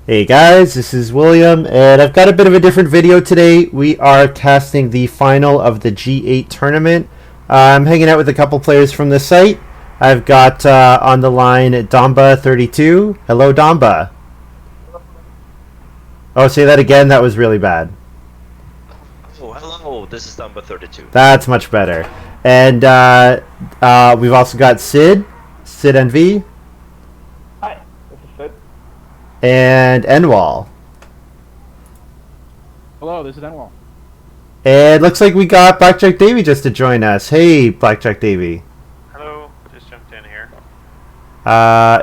Hey guys, this is William, and I've got a bit of a different video today. We are casting the final of the G8 tournament. I'm hanging out with a couple players from the site. I've got on the line Donba32. Hello, Donba. Oh, say that again. That was really bad. Oh, hello. This is number 32. That's much better. And we've also got Sid NV, Hi, this is Sid. and Enwall. Hello, this is Enwall. And looks like we got Blackjack Davy just to join us. Hey, Blackjack Davy. Hello, just jumped in here.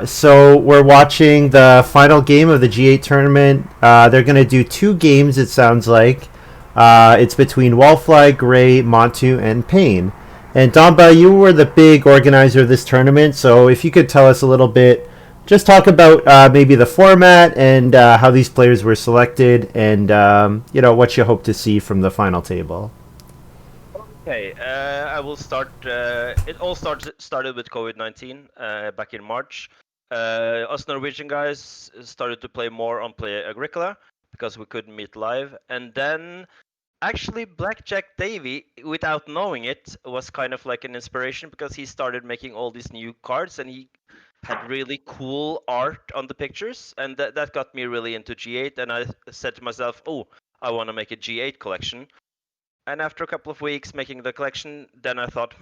So we're watching the final game of the G8 tournament. They're going to do two games, it sounds like. It's between Wallfly, Graey, Montu, and Payne. And Donba, you were the big organizer of this tournament, so if you could tell us a little bit, just talk about maybe the format and how these players were selected, and what you hope to see from the final table. Okay, I will start. It all started with COVID-19 back in March. Us Norwegian guys started to play more on Play-agricola because we couldn't meet live. And then actually Blackjack Davy, without knowing it, was kind of like an inspiration because he started making all these new cards and he had really cool art on the pictures. And that got me really into G8. And I said to myself, oh, I want to make a G8 collection. And after a couple of weeks making the collection, then I thought,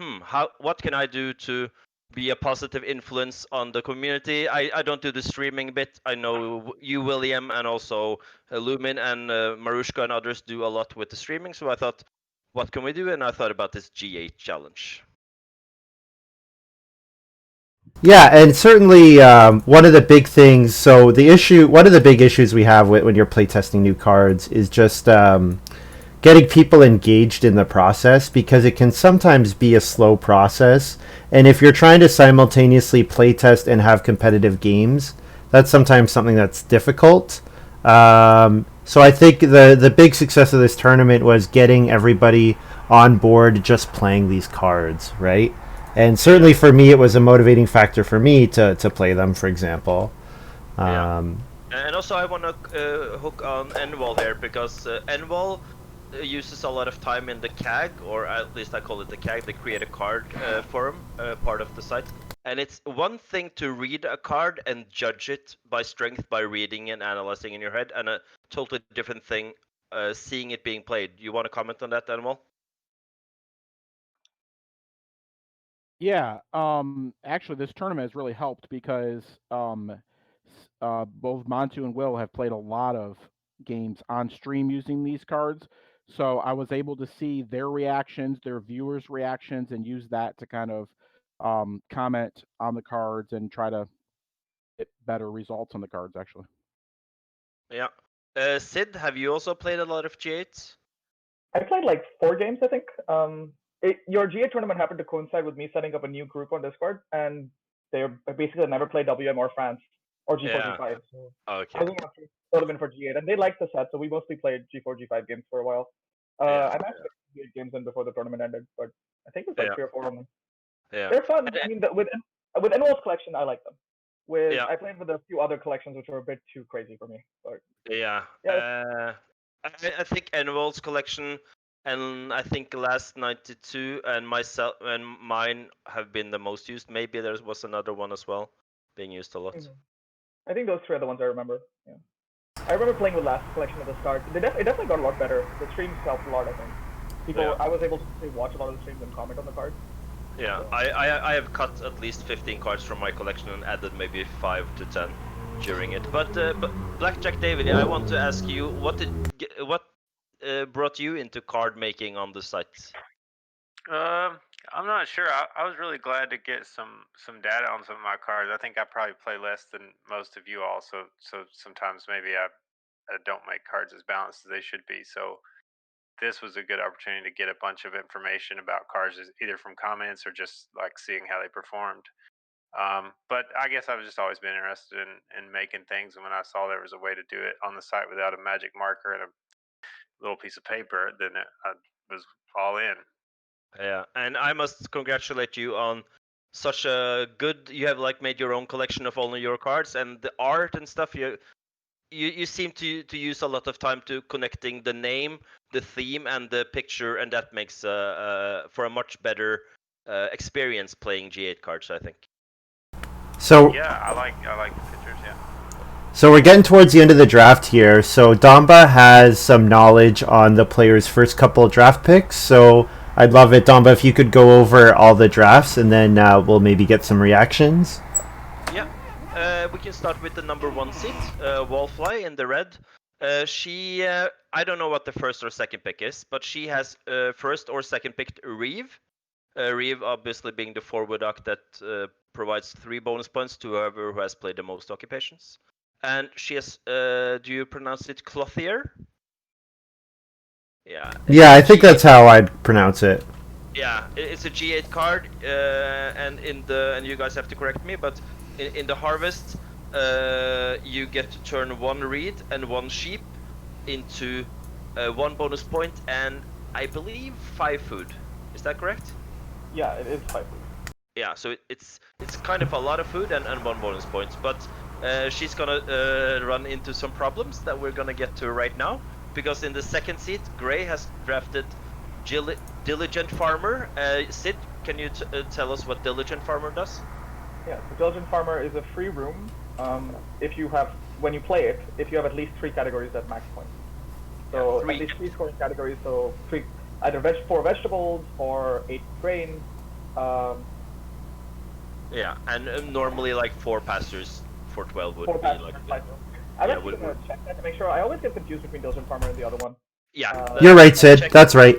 what can I do to be a positive influence on the community? I don't do the streaming bit. I know you, William, and also Lumin and Marushka and others do a lot with the streaming. So I thought, what can we do? And I thought about this G8 challenge. Yeah, and certainly one of the big things. So one of the big issues we have when you're playtesting new cards is just getting people engaged in the process because it can sometimes be a slow process. And if you're trying to simultaneously playtest and have competitive games, that's sometimes something that's difficult. So I think the big success of this tournament was getting everybody on board just playing these cards, right? And certainly for me, it was a motivating factor for me to play them, for example. Yeah. Um, And also, I want to hook on Enwall here because Enwall uses a lot of time in the CAG, or at least I call it the CAG, the Create a Card forum, part of the site. And it's one thing to read a card and judge it by strength by reading and analyzing in your head, and a totally different thing seeing it being played. You want to comment on that, Enwall? Yeah, actually, this tournament has really helped because both Montu and Will have played a lot of games on stream using these cards. So I was able to see their reactions, their viewers' reactions, and use that to kind of comment on the cards and try to get better results on the cards, actually. Yeah. Sid, have you also played a lot of G8s? I played like 4 games, I think. Your GA tournament happened to coincide with me setting up a new group on Discord, and they basically never played WM or France or G4, Yeah. G5. So I Okay. think that's sort of in for G8, and they liked the set, so we mostly played G4, G5 games for a while. Yeah. I managed to get G8 games in before the tournament ended, but I think it was like Yeah. 3 or 4 of them. Yeah. They're fun. I mean, with Enwell's collection, I like them. With Yeah. I played with a few other collections which were a bit too crazy for me, but Yeah. yeah, I think Annual's collection and I think last 92 and myself and mine have been the most used. Maybe there was another one as well being used a lot. mhm. I think those 3 are the ones I remember. Yeah. I remember playing with last collection at the start. It definitely got a lot better. The streams helped a lot, I think. Yeah. I was able to watch a lot of the streams and comment on the cards. Yeah. So I have cut at least 15 cards from my collection and added maybe 5 to 10 during it. But Blackjack David, I want to ask you what brought you into card making on the site? I'm not sure. I was really glad to get some data on some of my cards. I think I probably play less than most of you all, so sometimes maybe I don't make cards as balanced as they should be. So this was a good opportunity to get a bunch of information about cards, either from comments or just like seeing how they performed. But I guess I've just always been interested in making things, and when I saw there was a way to do it on the site without a magic marker and a little piece of paper, then I was all in. Yeah, and I must congratulate you on such a good. You have like made your own collection of all of your cards and the art and stuff. you seem to use a lot of time to connecting the name, the theme, and the picture, and that makes for a much better experience playing G8 cards, I think. So Yeah, I like the pictures. Yeah. So we're getting towards the end of the draft here. So Donba has some knowledge on the players' first couple of draft picks. So I'd love it, Donba, if you could go over all the drafts, and then we'll maybe get some reactions. Yeah, we can start with the number 1 seed, Wallfly in the red. She, I don't know what the first or second pick is, but she has first or second picked Reeve. Reeve obviously being the forward arc that provides 3 bonus points to whoever who has played the most occupations. And she has, do you pronounce it Clothier? Yeah. Yeah, I think that's how I'd pronounce it. Yeah, it's a G8 card, and and you guys have to correct me, but in the harvest, you get to turn 1 reed and 1 sheep into 1 bonus point and I believe 5 food. Is that correct? Yeah, it is 5 food. Yeah, so it's kind of a lot of food and 1 bonus point, but she's gonna run into some problems that we're gonna get to right now, because in the second seat, Graey has drafted Diligent Farmer. Sid, can you tell us what Diligent Farmer does? Yeah, so Diligent Farmer is a free room. If you have, when you play it, if you have at least 3 categories at max points. So Yeah, at least 3 scoring categories. So 3, either 4 vegetables or 8 grains. Yeah, and normally like 4 pastures for 12 would 4 be pastures. like. I'm Yeah, actually gonna check that to make sure. I always get confused between Diligent Farmer and the other one. Yeah. You're right, Sid. That's right.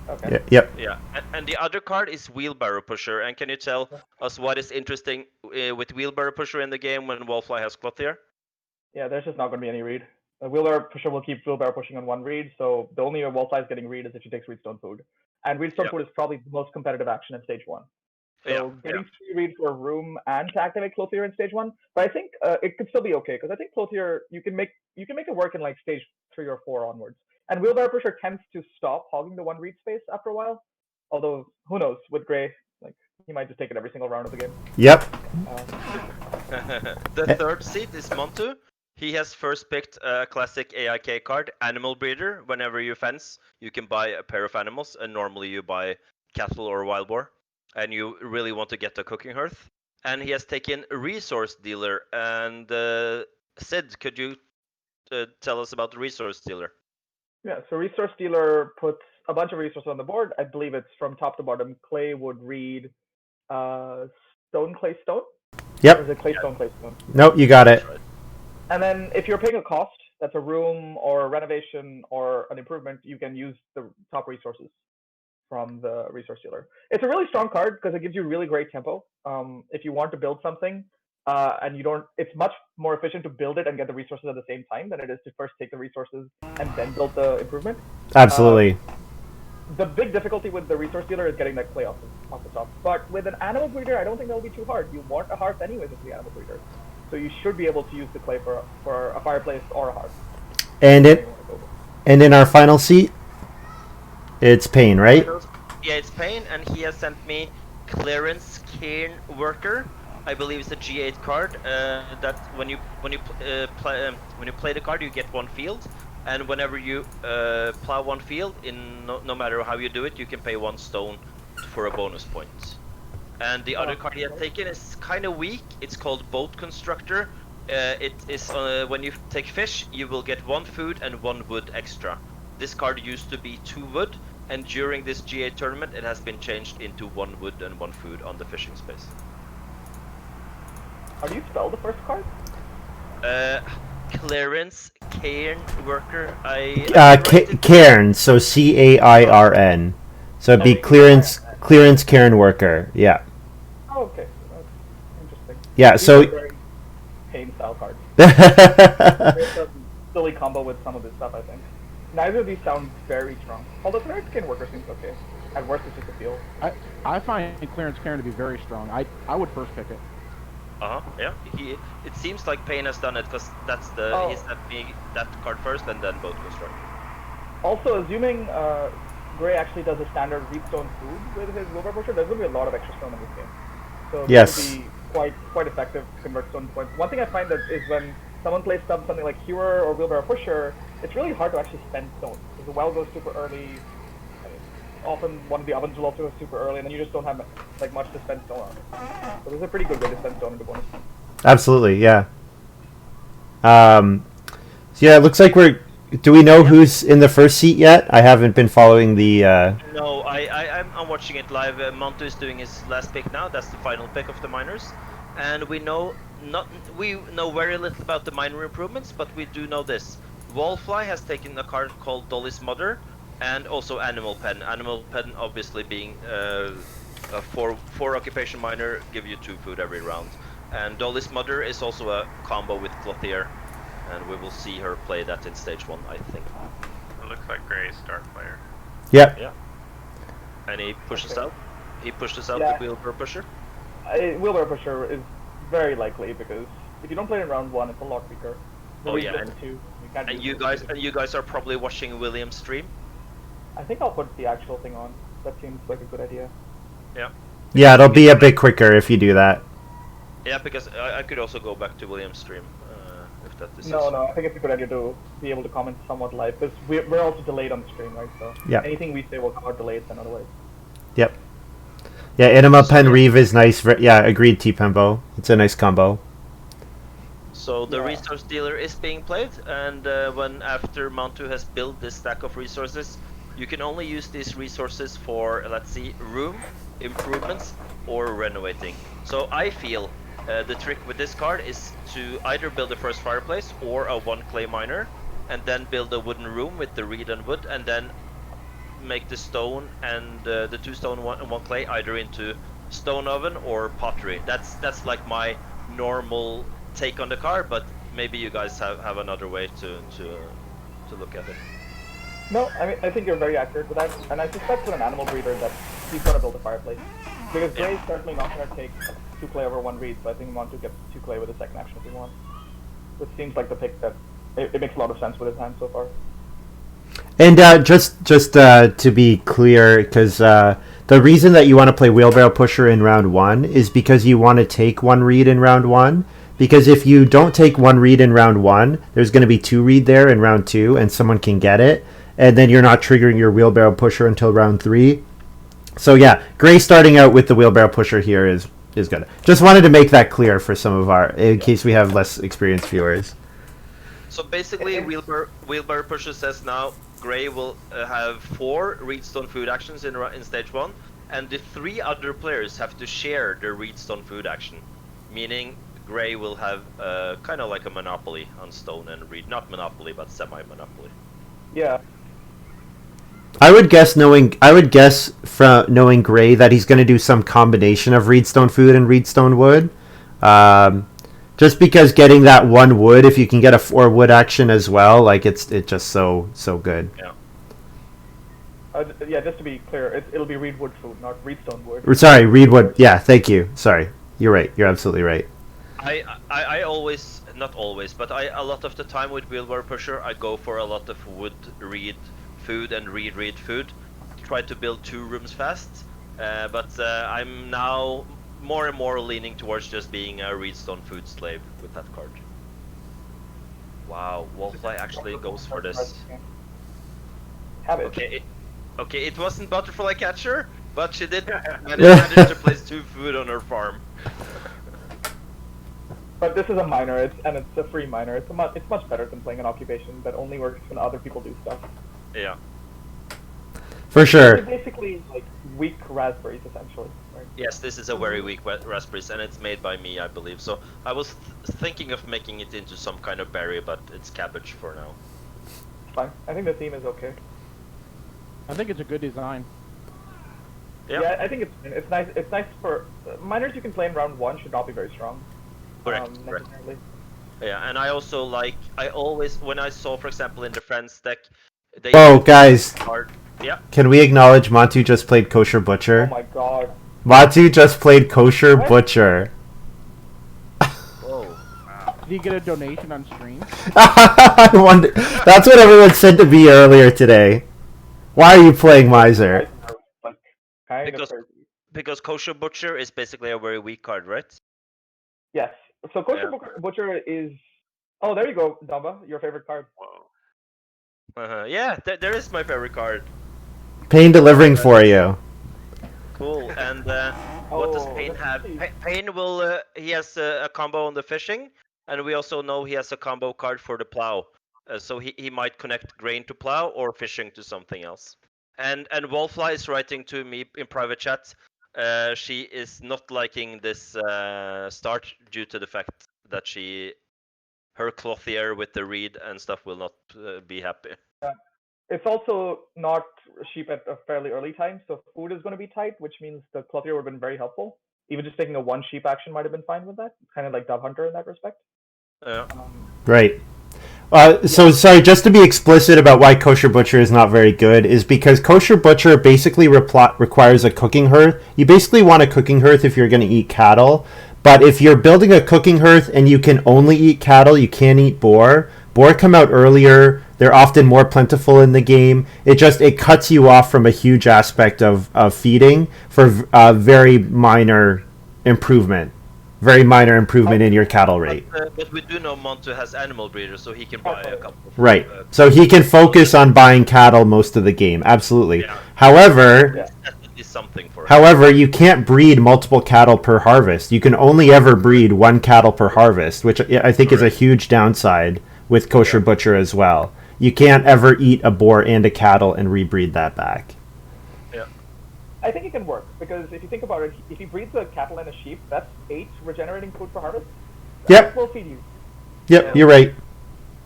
Okay. Yeah, yep. Yeah, and the other card is Wheelbarrow Pusher. And can you tell us what is interesting with Wheelbarrow Pusher in the game when Wallfly has Clothier? Yeah, there's just not going to be any read. Wheelbarrow Pusher will keep Wheelbarrow pushing on 1 read, so the only Wallfly is getting read is if she takes Reedstone Food. And Reedstone Food is probably the most competitive action in stage 1. So getting 3 read for a room and to activate Clothier in stage 1, but I think it could still be okay, because I think Clothier, you can make it work in like stage 3 or 4 onwards. And Wheelbarrow Pusher tends to stop hogging the 1 read space after a while. Although, who knows, with Graey, like, he might just take it every single round of the game. Yep. The third seed is Montu. He has first picked a classic AIK card, Animal Breeder. Whenever you fence, you can buy a pair of animals, and normally you buy cattle or wild boar, and you really want to get a cooking hearth. And he has taken Resource Dealer. And Sid, could you tell us about the Resource Dealer? Yeah, so Resource Dealer puts a bunch of resources on the board. I believe it's from top to bottom. Clay, wood, reed, stone, clay, stone. Yep. Or is it clay, stone, clay, stone? Nope, you got it. And then if you're paying a cost, that's a room or a renovation or an improvement, you can use the top resources from the Resource Dealer. It's a really strong card because it gives you really great tempo. If you want to build something and you don't, it's much more efficient to build it and get the resources at the same time than it is to first take the resources and then build the improvement. Absolutely. The big difficulty with the Resource Dealer is getting that clay off the top. But with an Animal Breeder, I don't think that'll be too hard. You want a hearth anyways with the Animal Breeder. So you should be able to use the clay for a fireplace or a hearth. And in our final seat, it's Pain, right? Yeah, it's Pain, and he has sent me Clearance Cairn Worker. I believe it's a G8 card. That when you play the card, you get 1 field, and whenever you plow 1 field, no matter how you do it, you can pay 1 stone for a bonus point. And the other card he has taken is kind of weak. It's called Boat Constructor. It is when you take fish, you will get 1 food and 1 wood extra. This card used to be 2 wood, and during this GA tournament, it has been changed into 1 wood and 1 food on the fishing space. How do you spell the first card? Clearance Cairn Worker. Cairn, so Cairn. So it'd be clearance Cairn Worker. Yeah. Oh, okay. That's interesting. Yeah, These so are very Pain style cards. There's a silly combo with some of this stuff, I think. Neither of these sound very strong. Although Clearance Cairn Worker seems okay. At worst, it's just a feel. I find Clearance Cairn to be very strong. I would first pick it. Yeah. It seems like Pain has done it because that's he's sent me that card first and then Boat Construct. Also, assuming Graey actually does a standard Reedstone Food with his Wheelbarrow Pusher, there's going to be a lot of extra stone in this game. So this will be quite effective to convert stone points. One thing I find that is when someone plays something like Cure or Wheelbarrow Pusher, it's really hard to actually spend stones because the well goes super early. Often one of the ovens will also go super early, and then you just don't have like much to spend stone on. So this is a pretty good way to spend stone into bonus. Absolutely, yeah. So yeah, it looks like we're. Do we know who's in the first seat yet? I haven't been following the. No, I'm watching it live. Montu is doing his last pick now. That's the final pick of the miners, and we know very little about the miner improvements, but we do know this: Wallfly has taken a card called Dolly's Mother, and also Animal Pen. Animal Pen, obviously being a four occupation miner, give you 2 food every round, and Dolly's Mother is also a combo with Clothier, and we will see her play that in stage 1, I think. It looks like Grey's star player. Yep. Yeah. And he pushes out. He pushes out Yeah. the Wheelbarrow Pusher. Wheelbarrow Pusher is very likely because if you don't play it in round 1, it's a lot weaker. Oh yeah, and you guys are probably watching William's stream. I think I'll put the actual thing on. That seems like a good idea. Yeah. Yeah, it'll be a bit quicker if you do that. Yeah, because I could also go back to William's stream if that is. No, I think it's a good idea to be able to comment somewhat live because we're also delayed on the stream, right? So yeah, anything we say will come out delayed than otherwise. Yep. Yeah, Anima Pen Reeve is nice. Yeah, agreed, T-Pembo. It's a nice combo. So the resource dealer is being played, and when after Montu has built this stack of resources, you can only use these resources for, let's see, room improvements or renovating. So I feel the trick with this card is to either build the first fireplace or a 1 clay miner, and then build a wooden room with the reed and wood, and then make the stone and the 2 stone and 1 clay either into stone oven or pottery. That's like my normal take on the card, but maybe you guys have another way to look at it. No, I mean I think you're very accurate with that, and I suspect with an animal breeder that he's gonna build a fireplace because Grey's certainly not gonna take 2 clay over 1 reed. So I think Montu gets 2 clay with the second action if he wants. Which seems like the pick that it makes a lot of sense with his hand so far. And just to be clear, because the reason that you want to play Wheelbarrow Pusher in round 1 is because you want to take 1 reed in round 1. Because if you don't take 1 reed in round 1, there's going to be 2 reed there in round 2, and someone can get it. And then you're not triggering your Wheelbarrow Pusher until round 3. So yeah, Grey starting out with the Wheelbarrow Pusher here is good. Just wanted to make that clear for some of in case we have less experienced viewers. So basically, Wheelbarrow Pusher says now Grey will have 4 Reedstone food actions in stage 1, and the 3 other players have to share the Reedstone food action, meaning Grey will have kind of like a monopoly on stone and reed. Not monopoly, but semi-monopoly. Yeah. I would guess from knowing Grey that he's going to do some combination of Reedstone food and Reedstone wood. Just because getting that 1 wood, if you can get a 4 wood action as well, like it's just so good. Yeah. Yeah, just to be clear, it'll be reedwood food, not reedstone wood. Sorry, reedwood. Yeah, thank you. Sorry, you're right. You're absolutely right. I always, not always, but a lot of the time with Wheelbarrow Pusher, I go for a lot of wood reed food and reed food. Try to build 2 rooms fast, but I'm now more and more leaning towards just being a Reedstone food slave with that card. Wow, Wallfly actually goes for this. Have it. Okay, it wasn't Butterfly Catcher, but she did manage to place 2 food on her farm. But this is a miner, and it's a free miner. It's much better than playing an occupation that only works when other people do stuff. Yeah. For sure. It's basically like weak raspberries, essentially. Right? Yes, this is a very weak raspberries, and it's made by me, I believe. So I was thinking of making it into some kind of berry, but it's cabbage for now. Fine. I think the theme is okay. I think it's a good design. Yeah, I think it's nice. It's nice for miners you can play in round 1 should not be very strong. Correct. Yeah, and I also always, when I saw, for example, in the Friends deck, they guys. Yeah. Can we acknowledge Montu just played Kosher Butcher? Oh my god. Montu just played Kosher Butcher. Whoa. Wow. Did he get a donation on stream? I wonder. That's what everyone said to me earlier today. Why are you playing Miser? Because Kosher Butcher is basically a very weak card, right? Yes. So Kosher Butcher is Oh, there you go, Donba. Your favorite card. Whoa. Yeah, there is my favorite card. Pain delivering for you. Cool. And what does Pain have? Pain will. He has a combo on the fishing, and we also know he has a combo card for the plow. So he might connect grain to plow or fishing to something else. And Wallfly is writing to me in private chat. She is not liking this start due to the fact that her clothier with the reed and stuff will not be happy. Yeah. It's also not sheep at a fairly early time, so food is going to be tight, which means the clothier would have been very helpful. Even just taking a one sheep action might have been fine with that. Kind of like Dove Hunter in that respect. Yeah. Right. So sorry, just to be explicit about why Kosher Butcher is not very good is because Kosher Butcher basically requires a cooking hearth. You basically want a cooking hearth if you're going to eat cattle, but if you're building a cooking hearth and you can only eat cattle, you can't eat boar. Boar come out earlier. They're often more plentiful in the game. It cuts you off from a huge aspect of feeding for a very minor improvement. Very minor improvement in your cattle rate. But we do know Montu has animal breeders, so he can buy a couple. Right. So he can focus on buying cattle most of the game. Absolutely. Yeah. However, something for however, you can't breed multiple cattle per harvest. You can only ever breed one cattle per harvest, which I think is a huge downside with Kosher Butcher as well. You can't ever eat a boar and a cattle and rebreed that back. I think it can work, because if you think about it, if he breeds a cattle and a sheep, that's 8 regenerating food for harvest. Yep. Will feed you. Yep, you're right.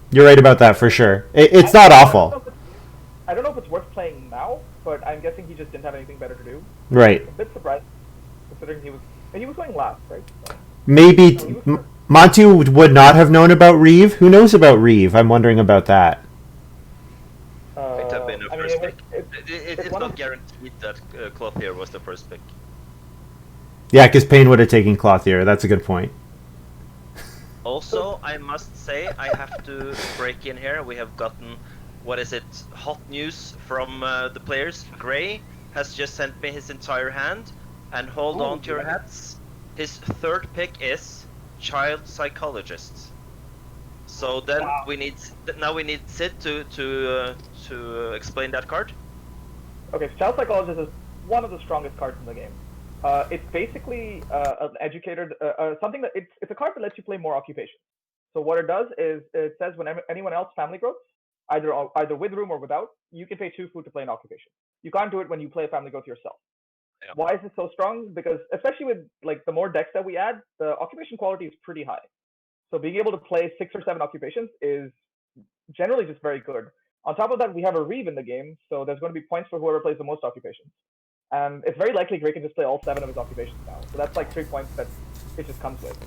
You're right about that for sure. It's not awful. I don't know if it's worth playing now, but I'm guessing he just didn't have anything better to do. Right. A bit surprised, considering he was going last, right? So, maybe Montu would not have known about Reeve. Who knows about Reeve? I'm wondering about that. It's not guaranteed that Clothier was the first pick. Yeah, because Payne would have taken Clothier. That's a good point. Also, I must say, I have to break in here. We have gotten, hot news from the players. Graey has just sent me his entire hand, and hold on to your hats. His third pick is Child Psychologist. So then we need Sid to explain that card. Okay, so Child Psychologist is one of the strongest cards in the game. It's basically an educator, something that it's a card that lets you play more occupations. So what it does is it says when anyone else family growths, either with room or without, you can pay 2 food to play an occupation. You can't do it when you play a family growth yourself. Yeah. Why is it so strong? Because especially with like the more decks that we add, the occupation quality is pretty high. So being able to play 6 or 7 occupations is generally just very good. On top of that, we have a Reeve in the game, so there's going to be points for whoever plays the most occupations. And it's very likely Graey can just play all 7 of his occupations now. So that's like 3 points that it just comes with.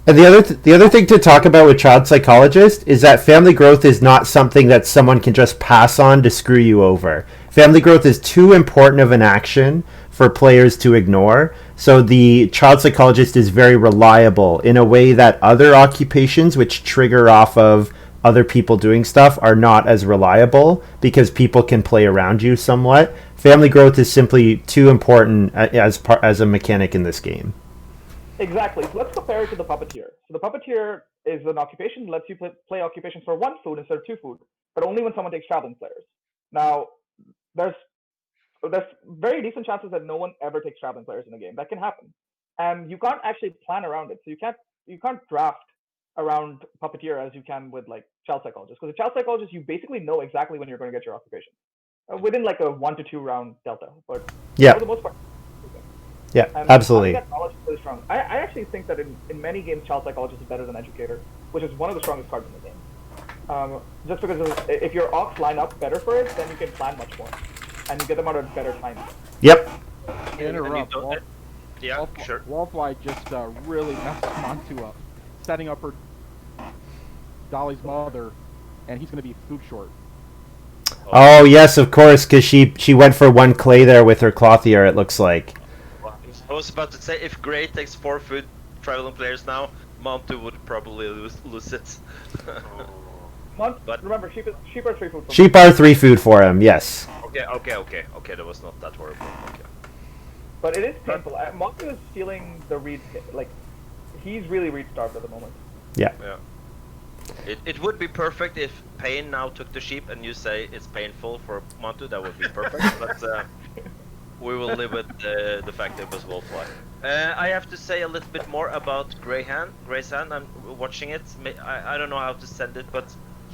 And the other thing to talk about with Child Psychologist is that family growth is not something that someone can just pass on to screw you over. Family growth is too important of an action for players to ignore. So the Child Psychologist is very reliable in a way that other occupations, which trigger off of other people doing stuff, are not as reliable because people can play around you somewhat. Family growth is simply too important as a mechanic in this game. Exactly. So let's compare it to the Puppeteer. So the Puppeteer is an occupation that lets you play occupations for 1 food instead of 2 food, but only when someone takes traveling players. Now, there's very decent chances that no one ever takes traveling players in a game. That can happen, and you can't actually plan around it. So you can't draft around Puppeteer as you can with like Child Psychologist. Because the Child Psychologist, you basically know exactly when you're going to get your occupation within like a 1 to 2 round delta. But for the most part. Yeah, and absolutely. That knowledge is really strong. I actually think that in many games, Child Psychologist is better than Educator, which is one of the strongest cards in the game. Just because if your Ox line up better for it, then you can plan much more, and you get them out at better times. Yep. Interrupt. Yeah, sure. Wallfly just really messed Montu up, setting up her Dolly's mother, and he's going to be food short. Oh yes, of course, because she went for 1 clay there with her Clothier, it looks like. I was about to say, if Graey takes 4 food traveling players now, Montu would probably lose it. But remember, sheep are 3 food. Sheep are 3 food for him, yes. Okay, that was not that horrible. Okay. But it is painful. Montu is feeling the read, like, he's really read starved at the moment. Yeah. It would be perfect if Pain now took the sheep and you say it's painful for Montu. That would be perfect. But we will live with the fact that it was Wallfly. I have to say a little bit more about Grey's Hand. I'm watching it. I don't know how to send it, but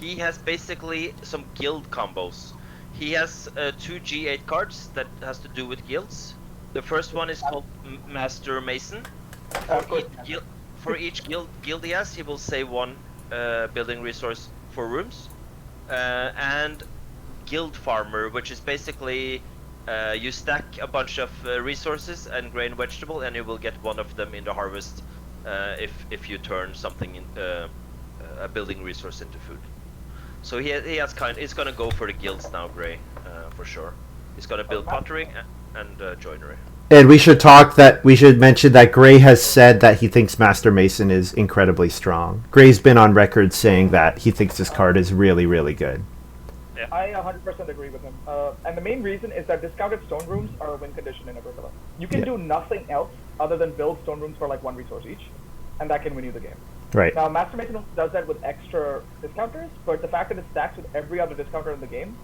he has basically some guild combos. He has 2 G8 cards that has to do with guilds. The first one is called Master Mason. For each guild he has, he will save 1 building resource for rooms. And Guild Farmer, which is basically you stack a bunch of resources and grain vegetable, and you will get 1 of them in the harvest if you turn something in a building resource into food. So he has he's gonna go for the guilds now, Grey, for sure. He's gonna build pottery and joinery. And we should mention that Grey has said that he thinks Master Mason is incredibly strong. Grey's been on record saying that he thinks this card is really, really good. Yeah. I 100% agree with him. And the main reason is that discounted stone rooms are a win condition in Agricola. You can do nothing else other than build stone rooms for like 1 resource each, and that can win you the game. Right. Now, Master Mason does that with extra discounters, but the fact that it stacks with every other discounter in the game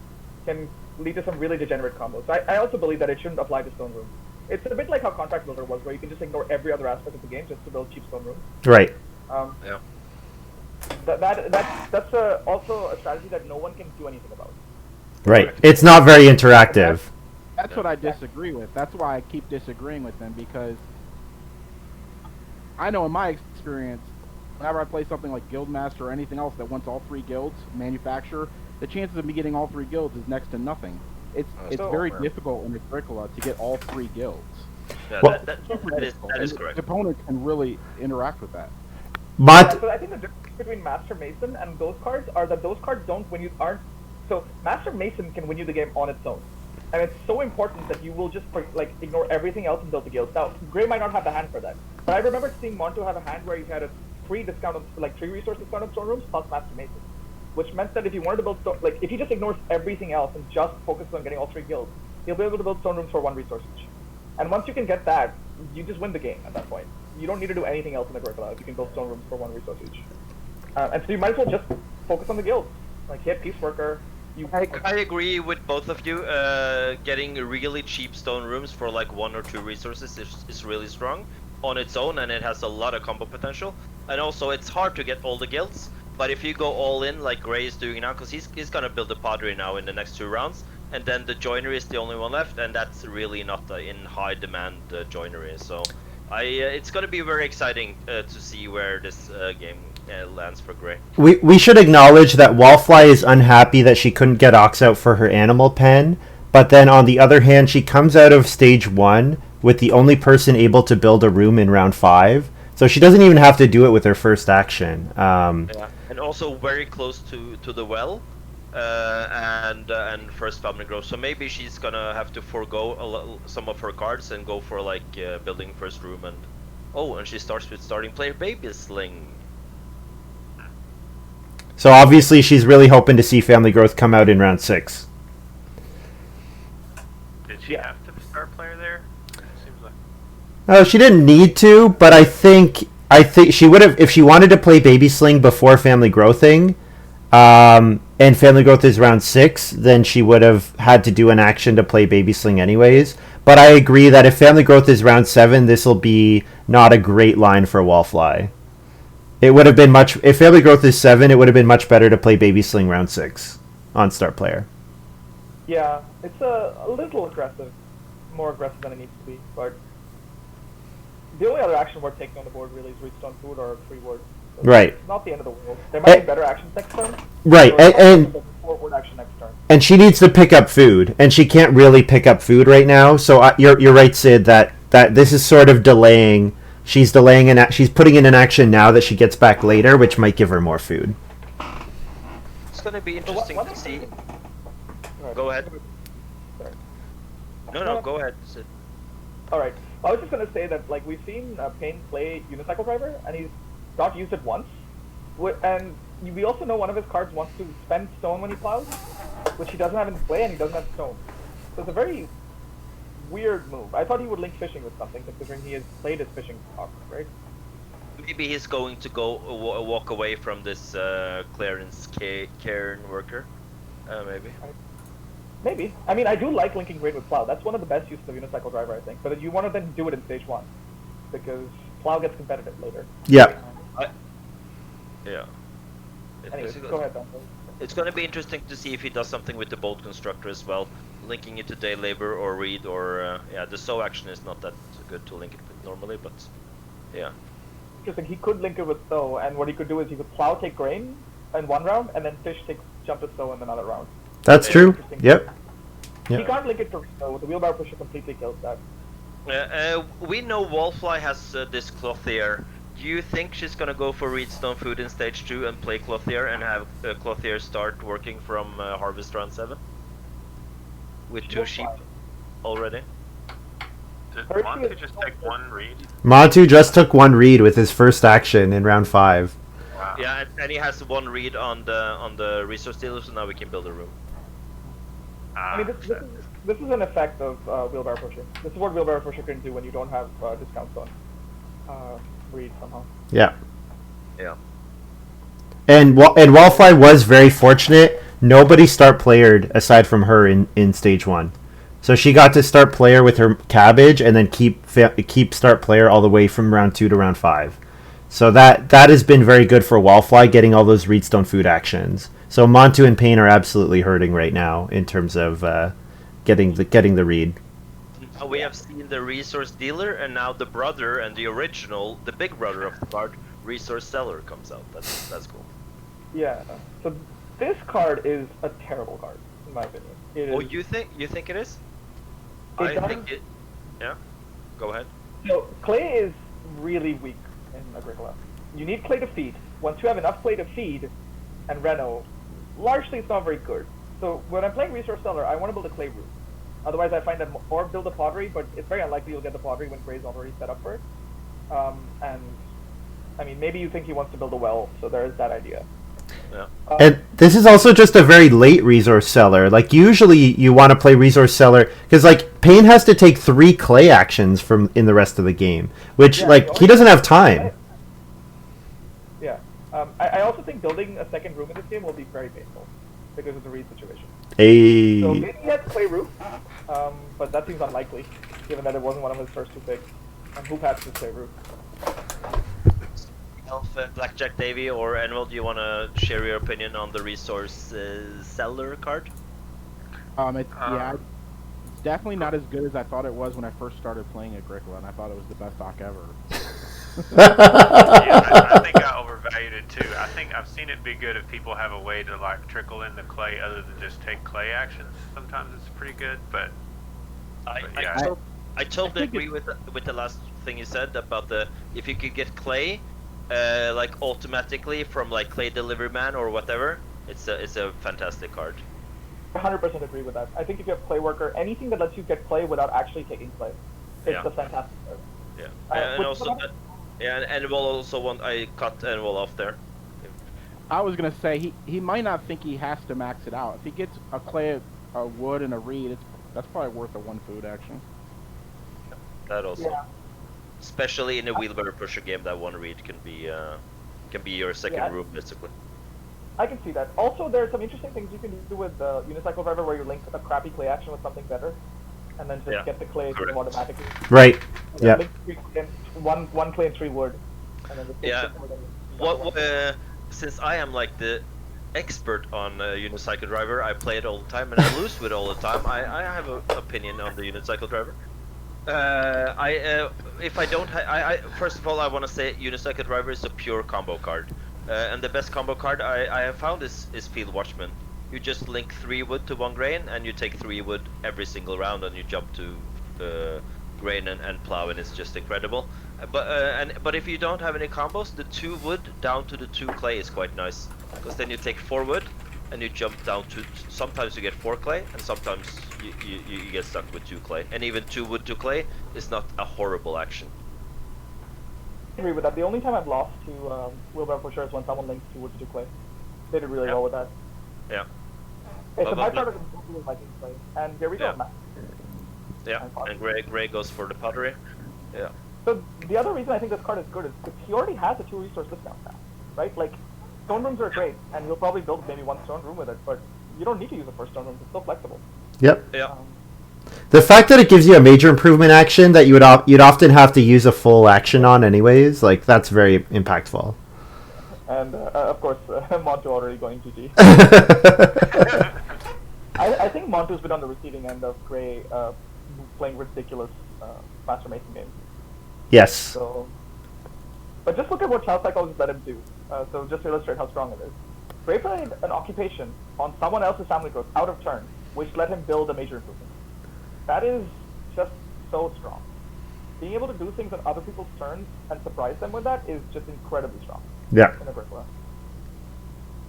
can lead to some really degenerate combos. I also believe that it shouldn't apply to stone rooms. It's a bit like how Contract Builder was, where you can just ignore every other aspect of the game just to build cheap stone rooms. Right. Yeah. That's also a strategy that no one can do anything about. Right. It's not very interactive. That's what I disagree with. That's why I keep disagreeing with them, because I know in my experience, whenever I play something like Guildmaster or anything else that wants all 3 guilds, manufacturer, the chances of me getting all 3 guilds is next to nothing. It's very difficult in Agricola to get all 3 guilds. Yeah, well, that is correct. The opponent can really interact with that. So I think the difference between Master Mason and those cards are that those cards don't win you so Master Mason can win you the game on its own, and it's so important that you will just ignore everything else and build the guilds. Now, Grey might not have the hand for that, but I remember seeing Montu have a hand where he had a 3 discount on 3 resource discount on stone rooms plus Master Mason, which meant that if you wanted to build if he just ignores everything else and just focuses on getting all 3 guilds, he'll be able to build stone rooms for 1 resource each. And once you can get that, you just win the game at that point. You don't need to do anything else in Agricola if you can build stone rooms for 1 resource each. And so you might as well just focus on the guilds. Like, hit Peace Worker. I agree with both of you. Getting really cheap stone rooms for like 1 or 2 resources is really strong on its own, and it has a lot of combo potential. And also, it's hard to get all the guilds, but if you go all in like Grey is doing now, because he's gonna build the pottery now in the next 2 rounds, and then the joinery is the only one left, and that's really not in high demand joinery. So it's gonna be very exciting to see where this game lands for Grey. We should acknowledge that Wallfly is unhappy that she couldn't get Ox out for her animal pen, but then on the other hand, she comes out of stage 1 with the only person able to build a room in round 5, so she doesn't even have to do it with her first action. Yeah, and also very close to the well, and first family growth. So maybe she's gonna have to forego some of her cards and go for like building first room and she starts with starting player Baby Sling. So obviously she's really hoping to see family growth come out in round 6. Did she have to start player there? It seems like. No, she didn't need to, but I think she would have if she wanted to play Baby Sling before family growthing. And family growth is round 6, then she would have had to do an action to play Baby Sling anyways. But I agree that if family growth is round 7, this will be not a great line for Wallfly. It would have been if family growth is 7, it would have been much better to play Baby Sling round 6 on start player. Yeah, it's a little aggressive, more aggressive than it needs to be. But the only other action worth taking on the board really is Reach on Food or 3 Word. So right. It's not the end of the world. There might be better actions next turn. Right, and 4-word action next turn. And she needs to pick up food, and she can't really pick up food right now. So you're right, Sid, that this is sort of delaying. She's delaying she's putting in an action now that she gets back later, which might give her more food. It's gonna be interesting to see. Go ahead. Sorry. No, go ahead, Sid. All right. I was just gonna say that we've seen Payne play Unicycle Driver, and he's not used it once. And we also know one of his cards wants to spend stone when he plows, which he doesn't have in play, and he doesn't have stone. So it's a very weird move. I thought he would link fishing with something, considering he has played his fishing option, right? maybe he's going to go walk away from this clearance cairn worker. Maybe. Maybe. I mean, I do like linking Graey with Plow. That's one of the best uses of Unicycle Driver, I think. But you want to then do it in stage 1, because Plow gets competitive later. Yeah. Yeah. Anyways, go ahead, Donba. It's going to be interesting to see if he does something with the bolt constructor as well, linking it to day labor or read or the sow action is not that good to link it with normally, but yeah. Interesting. He could link it with sow, and what he could do is he could Plow take grain in one round, and then fish take jump to sow in another round. That's true. Yep. He can't link it to sow. The wheelbarrow pusher completely kills that. We know Wallfly has this clothier. Do you think she's gonna go for Reedstone food in stage 2 and play clothier and have clothier start working from harvest round 7? With 2 sheep already? Did Montu just take 1 read? Montu just took 1 read with his first action in round 5. Wow. Yeah, and he has 1 read on the resource dealer, so now we can build a room. I mean, this is an effect of wheelbarrow pusher. This is what wheelbarrow pusher can do when you don't have discounts on read somehow. Yeah. Yeah. And Wallfly was very fortunate. Nobody start playered aside from her in stage 1. So she got to start player with her cabbage and then keep start player all the way from round 2 to round 5. So that has been very good for Wallfly, getting all those Reedstone food actions. So Montu and Payne are absolutely hurting right now in terms of getting the read. We have seen the resource dealer, and now the brother and the original, the big brother of the card, resource seller, comes out. That's cool. Yeah. So this card is a terrible card, in my opinion. You think it is? It I think it. Yeah. Go ahead. So clay is really weak in Agricola. You need clay to feed. Once you have enough clay to feed, and Reno, largely it's not very good. So when I'm playing resource seller, I want to build a clay roof. Otherwise, I find that, or build a pottery, but it's very unlikely you'll get the pottery when Grey's already set up for it. And I mean, maybe you think he wants to build a well, so there is that idea. Yeah. And this is also just a very late resource seller. Like, usually you want to play resource seller because, like, Payne has to take 3 clay actions from in the rest of the game, which he doesn't have time. Yeah. I also think building a second room in this game will be very painful because of the read situation. Hey. So maybe he has clay roof, but that seems unlikely, given that it wasn't one of his first 2 picks. And who passed his clay roof? Blackjack Davy or Animal, do you want to share your opinion on the resource seller card? It's definitely not as good as I thought it was when I first started playing Agricola, and I thought it was the best dock ever. Yeah, I think I overvalued it too. I think I've seen it be good if people have a way to like trickle in the clay other than just take clay actions. Sometimes it's pretty good, but I totally agree with the last thing you said about if you could get clay, like automatically from like clay delivery man or whatever, it's a fantastic card. 100% agree with that. I think if you have clay worker, anything that lets you get clay without actually taking clay, it's a fantastic card. Yeah, and also and we'll also want I cut and we'll off there. I was gonna say he might not think he has to max it out. If he gets a clay, a wood, and a reed, that's probably worth a 1 food action. That also, especially in a wheelbarrow pusher game, that 1 reed can be your second room basically. I can see that. Also, there are some interesting things you can do with the Unicycle Driver where you link a crappy clay action with something better, and then just get the clay automatically. Right. Yeah. One clay and 3 wood. And then since I am like the expert on Unicycle Driver, I play it all the time and I lose with it all the time. I have an opinion on the Unicycle Driver. If I don't, first of all, I want to say Unicycle Driver is a pure combo card. And the best combo card I have found is Field Watchman. You just link 3 wood to 1 grain, and you take 3 wood every single round, and you jump to grain and plow, and it's just incredible. But if you don't have any combos, the 2 wood down to the 2 clay is quite nice, because then you take 4 wood, and you jump down to. Sometimes you get 4 clay, and sometimes you get stuck with 2 clay, and even 2 wood to clay is not a horrible action. I agree with that. The only time I've lost to wheelbarrow pusher is when someone links 2 wood to 2 clay. They did really well with that. Yeah. Okay, so my product is liking clay, and here we go. Yeah, and Graey goes for the pottery. Yeah. So the other reason I think this card is good is because he already has a 2 resource discount now, right? Like, stone rooms are great, and you'll probably build maybe 1 stone room with it, but you don't need to use it for stone rooms. It's still flexible. Yep. Yeah. The fact that it gives you a major improvement action that you'd often have to use a full action on anyways, like that's very impactful. And of course, Montu already going GG. I think Montu's been on the receiving end of Graey playing ridiculous Master Mason games. Yes. So, but just look at what Child Psychologist let him do. So just to illustrate how strong it is. Graey played an occupation on someone else's family growth out of turn, which let him build a major improvement. That is just so strong. Being able to do things on other people's turns and surprise them with that is just incredibly strong. Yeah. In Agricola.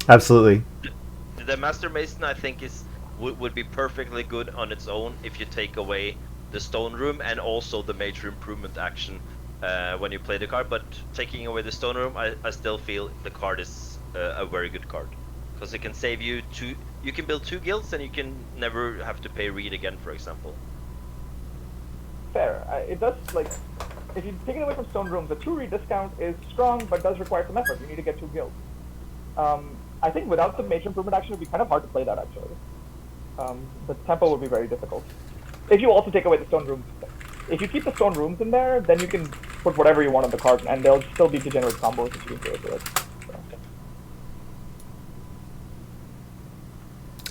Absolutely. The Master Mason, I think, would be perfectly good on its own if you take away the stone room and also the major improvement action when you play the card. But taking away the stone room, I still feel the card is a very good card because it can save you two. You can build 2 guilds and you can never have to pay read again, for example. Fair. It does, like, if you take it away from stone rooms, the 2 read discount is strong but does require some effort. You need to get 2 guilds. I think without the major improvement action, it would be kind of hard to play that actually. The tempo would be very difficult. If you also take away the stone rooms, if you keep the stone rooms in there, then you can put whatever you want on the card, and they'll still be degenerate combos if you can do it.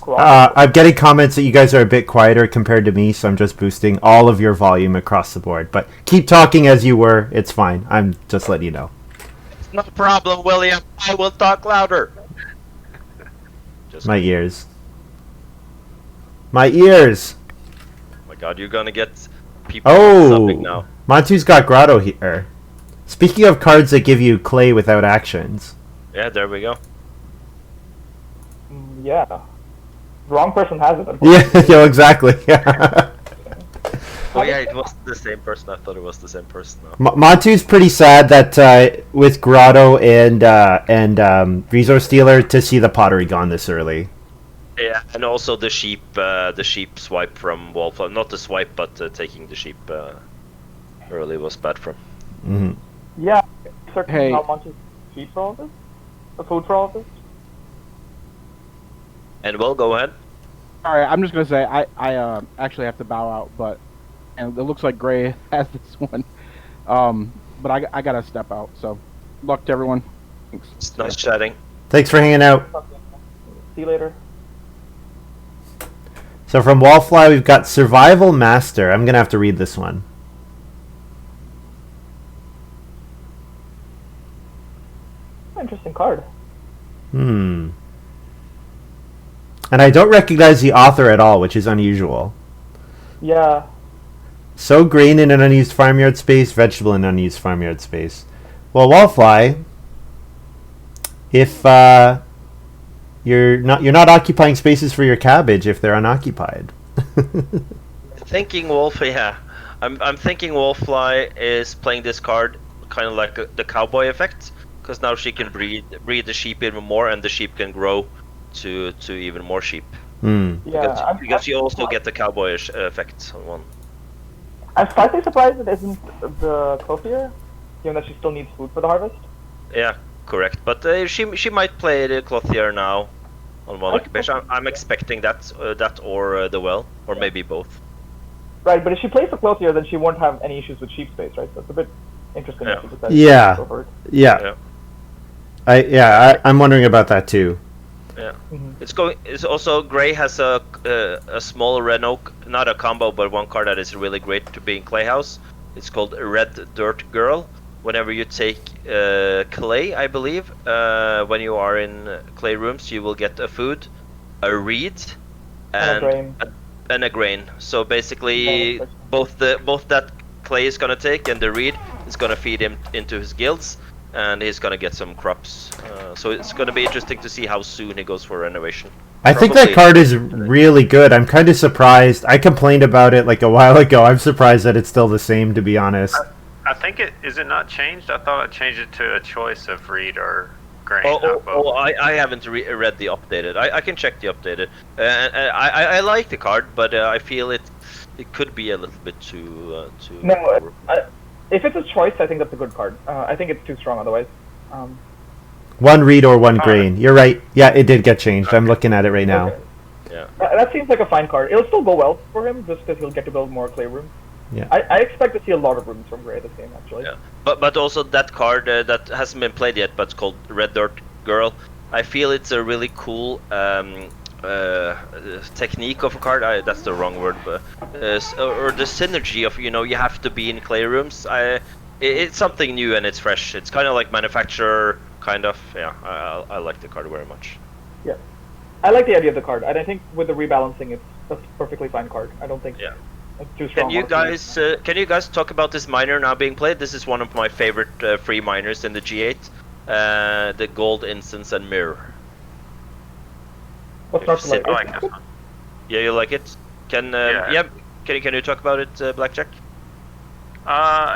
Cool. I'm getting comments that you guys are a bit quieter compared to me, so I'm just boosting all of your volume across the board. But keep talking as you were. It's fine. I'm just letting you know. It's no problem, William. I will talk louder. My ears. My ears! Oh my god, you're gonna get people subbing now. Montu's got Grotto here. Speaking of cards that give you clay without actions. Yeah, there we go. Yeah. The wrong person has it. Yeah, yo, exactly. Yeah. Oh yeah, it was the same person. I thought it was the same person now. Montu's pretty sad that with Grotto and Resource Stealer to see the pottery gone this early. Yeah, and also the sheep swipe from Wallfly. Not the swipe, but taking the sheep early was bad from. Mm-hmm. Yeah. Certain Hey. how much is feed for all this? The food for all this? And well, go ahead. All right, I'm just gonna say I actually have to bow out, but and it looks like Graey has this one, but I gotta step out. So, luck to everyone. Thanks. It's nice chatting. Thanks for hanging out. See you later. So from Wallfly, we've got Survival Master. I'm going to have to read this one. Interesting card. And I don't recognize the author at all, which is unusual. Yeah. So green in an unused farmyard space, vegetable in unused farmyard space. Well, Wallfly, if you're not occupying spaces for your cabbage if they're unoccupied. Thinking Wallfly, yeah. I'm thinking Wallfly is playing this card kind of like the cowboy effect, because now she can breed the sheep even more, and the sheep can grow to even more sheep. Yeah, because you also get the cowboyish effect on one. I'm slightly surprised it isn't the clothier, given that she still needs food for the harvest. Yeah, correct. But she might play the clothier now on one occupation. I'm expecting that or the well, or maybe both. Right, but if she plays the clothier, then she won't have any issues with sheep space, right? So it's a bit interesting. Yeah. If she decides to go for it. I'm wondering about that too. Yeah, It's also Graey has a small Reno, not a combo, but one card that is really great to be in Clayhouse. It's called Red Dirt Girl. Whenever you take clay, I believe, when you are in clay rooms, you will get a food, a reed, and a grain. So basically, both that clay is gonna take and the reed is gonna feed him into his guilds, and he's gonna get some crops. So it's gonna be interesting to see how soon he goes for renovation. I think that card is really good. I'm kind of surprised. I complained about it like a while ago. I'm surprised that it's still the same, to be honest. I think is it not changed? I thought it changed it to a choice of reed or grain. I haven't read the updated. I can check the updated. I like the card, but I feel it could be a little bit too. No, If it's a choice, I think that's a good card. I think it's too strong otherwise. One reed or one grain. You're right. Yeah, it did get changed. I'm looking at it right now. Okay. Yeah. That seems like a fine card. It'll still go well for him, just because he'll get to build more clay rooms. Yeah. I expect to see a lot of rooms from Graey this game, actually. Yeah. But also that card that hasn't been played yet, but it's called Red Dirt Girl. I feel it's a really cool technique of a card. That's the wrong word, but or the synergy of you have to be in clay rooms. It's something new and it's fresh. It's kind of like manufacturer kind of. Yeah, I like the card very much. Yeah, I like the idea of the card, and I think with the rebalancing, it's a perfectly fine card. I don't think it's too strong. Can you guys talk about this miner now being played? This is one of my favorite free miners in the G8. The Gold Instance and Mirror. What's not to like? I like this one. Yeah, you like it? Can you talk about it, Blackjack?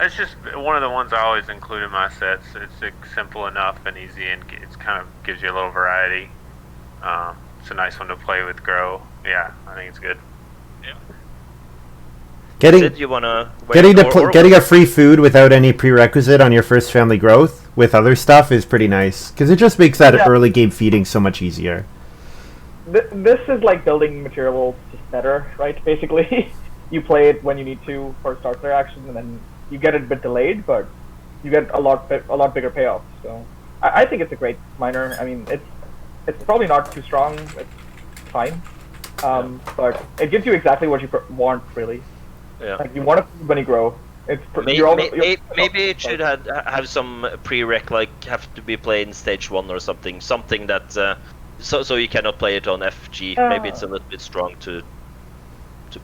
It's just one of the ones I always include in my sets. It's simple enough and easy, and it's kind of gives you a little variety. It's a nice one to play with Grow. Yeah, I think it's good. Yeah. Getting Sid, getting a free food without any prerequisite on your first family growth with other stuff is pretty nice because it just makes that early game feeding so much easier. This is like building materials just better, right? Basically, you play it when you need to for start their action, and then you get it a bit delayed, but you get a lot bigger payoffs. So I think it's a great miner. I mean, it's probably not too strong. It's fine, but it gives you exactly what you want, really. Yeah. Like you want to when you grow. Maybe it should have some prereq, like have to be played in stage 1 or something that so you cannot play it on FG. Maybe it's a little bit strong to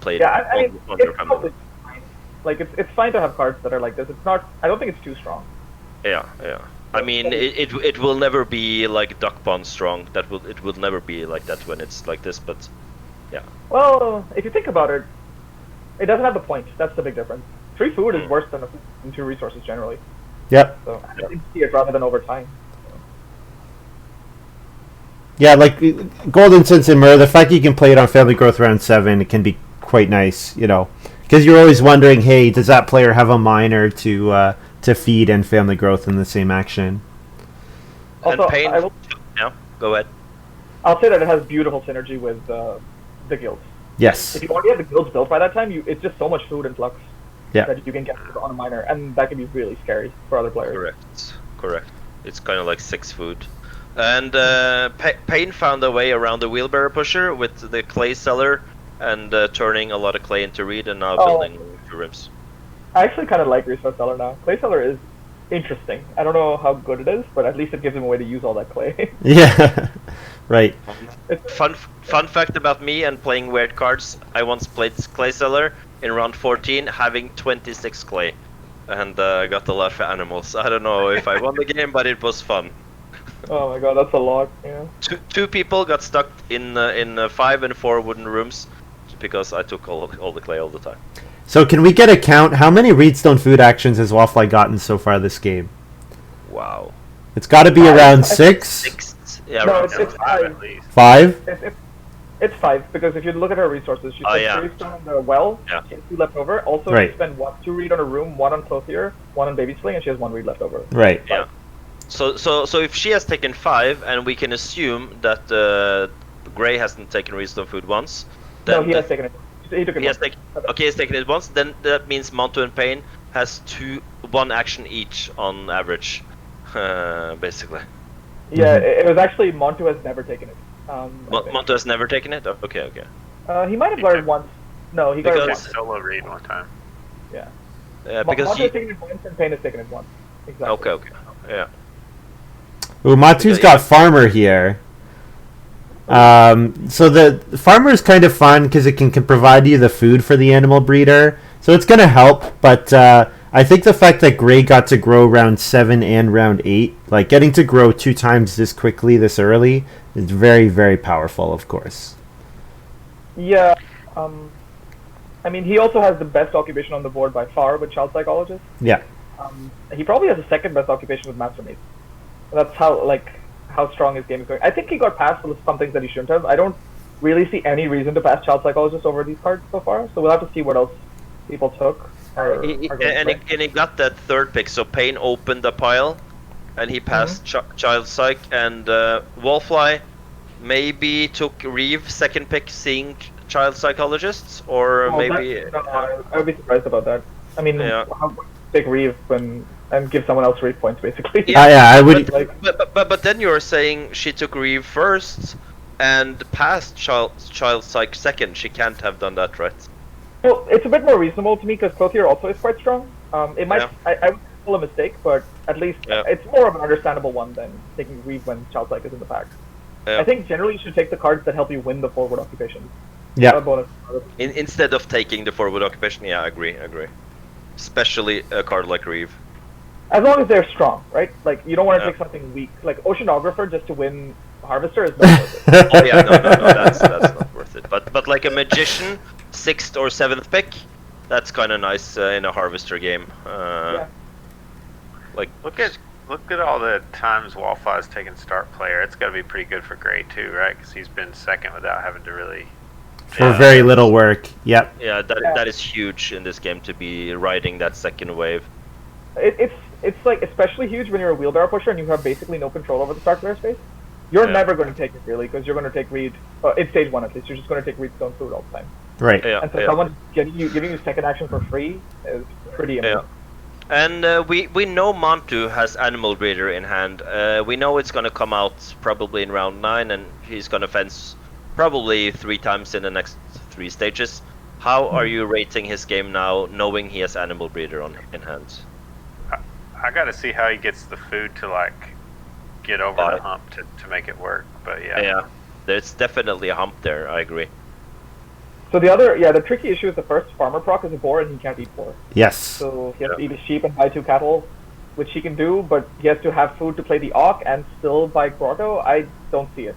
play it on your family. Like it's fine to have cards that are like this. It's not. I don't think it's too strong. Yeah. I mean, it will never be like Duck Pond strong. It will never be like that when it's like this. But yeah. Well, if you think about it, it doesn't have the point. That's the big difference. Free food is worse than 2 resources generally. Yep. So I think see it rather than over time. Yeah, like Gold Instance and Mirror, the fact you can play it on Family Growth round 7, it can be quite nice, because you're always wondering, hey, does that player have a miner to feed and Family Growth in the same action? Also, and Pain. Go ahead. I'll say that it has beautiful synergy with the guilds. Yes. If you already have the guilds built by that time, it's just so much food and flux that you can get on a miner, and that can be really scary for other players. Correct. It's kind of like 6 food. And Pain found a way around the wheelbarrow pusher with the clay cellar and turning a lot of clay into reed and now building rooms. I actually kind of like resource cellar now. Clay cellar is interesting. I don't know how good it is, but at least it gives him a way to use all that clay. Yeah, right. Fun fact about me and playing weird cards, I once played Clay Cellar in round 14 having 26 clay and got a lot of animals. I don't know if I won the game, but it was fun. Oh my god, that's a lot. Yeah. Two people got stuck in 5 and 4 wooden rooms because I took all the clay all the time. So can we get a count? How many Reedstone food actions has Wallfly gotten so far this game? Wow. It's got to be around 6? 6? Yeah, no, around it's 5 at least. 5? It's 5 because if you look at her resources, she spent 3 stone on the well, she has 2 left over. Also, she spent 2 reed on a room, 1 on Clothier, 1 on Baby Sling, and she has 1 reed left over. Right. Yeah. So if she has taken 5, and we can assume that Graey hasn't taken Reedstone food once, then no, he has taken it. He took it once. He's taken it once. Then that means Montu and Pain has 1 action each on average, basically. Yeah, it was actually Montu has never taken it. Montu has never taken it. Okay. He might have got it once. No, he got it once. Solo read one time. Yeah. Because Montu has taken it once and Pain has taken it once. Exactly. Okay. Yeah. Ooh, Matu's got Farmer here. So the Farmer is kind of fun because it can provide you the food for the animal breeder. So it's going to help, but I think the fact that Graey got to grow round 7 and round 8, like getting to grow 2 times this quickly, this early, is very, very powerful, of course. Yeah. I mean, he also has the best occupation on the board by far with Child Psychologist. Yeah. He probably has the 2nd best occupation with Master Mace. That's how strong his game is going. I think he got past some things that he shouldn't have. I don't really see any reason to pass Child Psychologist over these cards so far, so we'll have to see what else people took. he got that third pick. So Payne opened the pile, and he passed Child Psych, and Wallfly maybe took Reeve second pick, seeing Child Psychologists, or maybe. I would be surprised about that. I mean, how take Reeve and give someone else Reeve points, basically. I would. But then you're saying she took Reeve first and passed Child Psych second. She can't have done that, right? Well, it's a bit more reasonable to me because Clothier also is quite strong. It might I would call a mistake, but at least it's more of an understandable one than taking Reeve when Child Psych is in the pack. I think generally you should take the cards that help you win the forward occupation. Yeah. Bonus. Instead of taking the forward occupation, I agree. Especially a card like Reeve. As long as they're strong, right? Like, you don't want to take something weak. Like, Oceanographer just to win Harvester is not worth it. Oh yeah, no, that's not worth it. But like a Magician, 6th or 7th pick, that's kind of nice in a Harvester game. Like, look at all the times Wallfly's taken start player. It's got to be pretty good for Graey too, right? Because he's been second without having to really. For very little work. Yep. Yeah, that is huge in this game to be riding that second wave. It's like especially huge when you're a wheelbarrow pusher and you have basically no control over the start player space. You're never going to take it really because you're going to take Reed. In stage 1 at least, you're just going to take Reed Stone Food all the time. Right. And so someone giving you second action for free is pretty amazing. And we know Montu has Animal Breeder in hand. We know it's going to come out probably in round 9, and he's going to fence probably 3 times in the next 3 stages. How are you rating his game now, knowing he has Animal Breeder in hand? I got to see how he gets the food to like get over the hump to make it work. But there's definitely a hump there. I agree. So the tricky issue is the first farmer proc is a boar and he can't eat boar. Yes. So he has to eat a sheep and buy 2 cattle, which he can do, but he has to have food to play the Auk and still buy Grotto. I don't see it.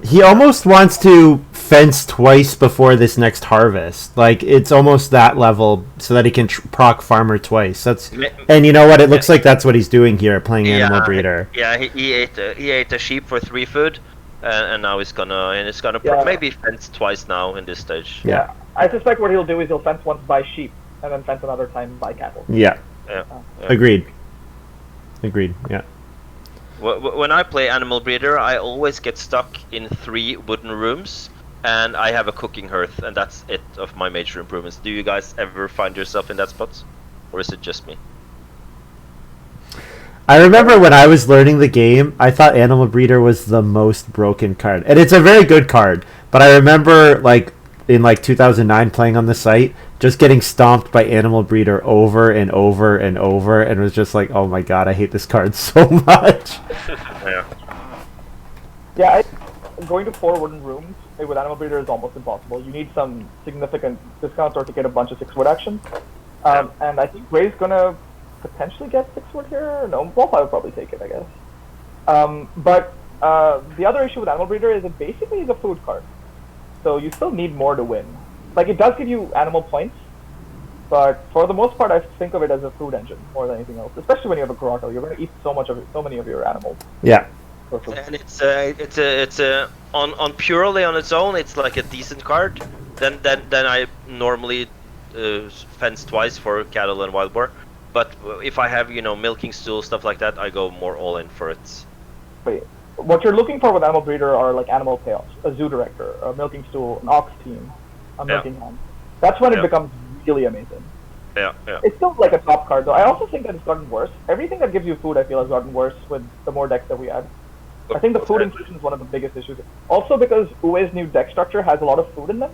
He almost wants to fence twice before this next harvest. Like, it's almost that level so that he can proc farmer twice. And you know what? It looks like that's what he's doing here, playing Animal Breeder. Yeah, he ate a sheep for 3 food. And now he's gonna maybe fence twice now in this stage. Yeah, I suspect what he'll do is he'll fence once by sheep, and then fence another time by cattle. Yeah. Agreed. Yeah. When I play Animal Breeder, I always get stuck in 3 wooden rooms, and I have a cooking hearth, and that's it of my major improvements. Do you guys ever find yourself in that spot, or is it just me? I remember when I was learning the game, I thought Animal Breeder was the most broken card. And it's a very good card, but I remember in 2009 playing on the site, just getting stomped by Animal Breeder over and over and over, and was just like, oh my god, I hate this card so much. Going to 4 wooden rooms with Animal Breeder is almost impossible. You need some significant discounts or to get a bunch of 6-wood actions. And I think Grey's gonna potentially get 6-wood here. No, Wallfly would probably take it, I guess. But the other issue with Animal Breeder is it basically is a food card. So you still need more to win. Like, it does give you animal points, but for the most part, I think of it as a food engine more than anything else. Especially when you have a Grotto, you're going to eat so many of your animals. Yeah. And it's on purely on its own, it's like a decent card. Then I normally fence twice for cattle and wild boar. But if I have, milking stool, stuff like that, I go more all in for it. Wait, what you're looking for with Animal Breeder are like animal payoffs, a zoo director, a milking stool, an ox team, a milking hand. That's when it becomes really amazing. Yeah. It's still like a top card, though. I also think that it's gotten worse. Everything that gives you food, I feel, has gotten worse with the more decks that we add. I think the food inclusion is one of the biggest issues. Also because Uwe's new deck structure has a lot of food in them,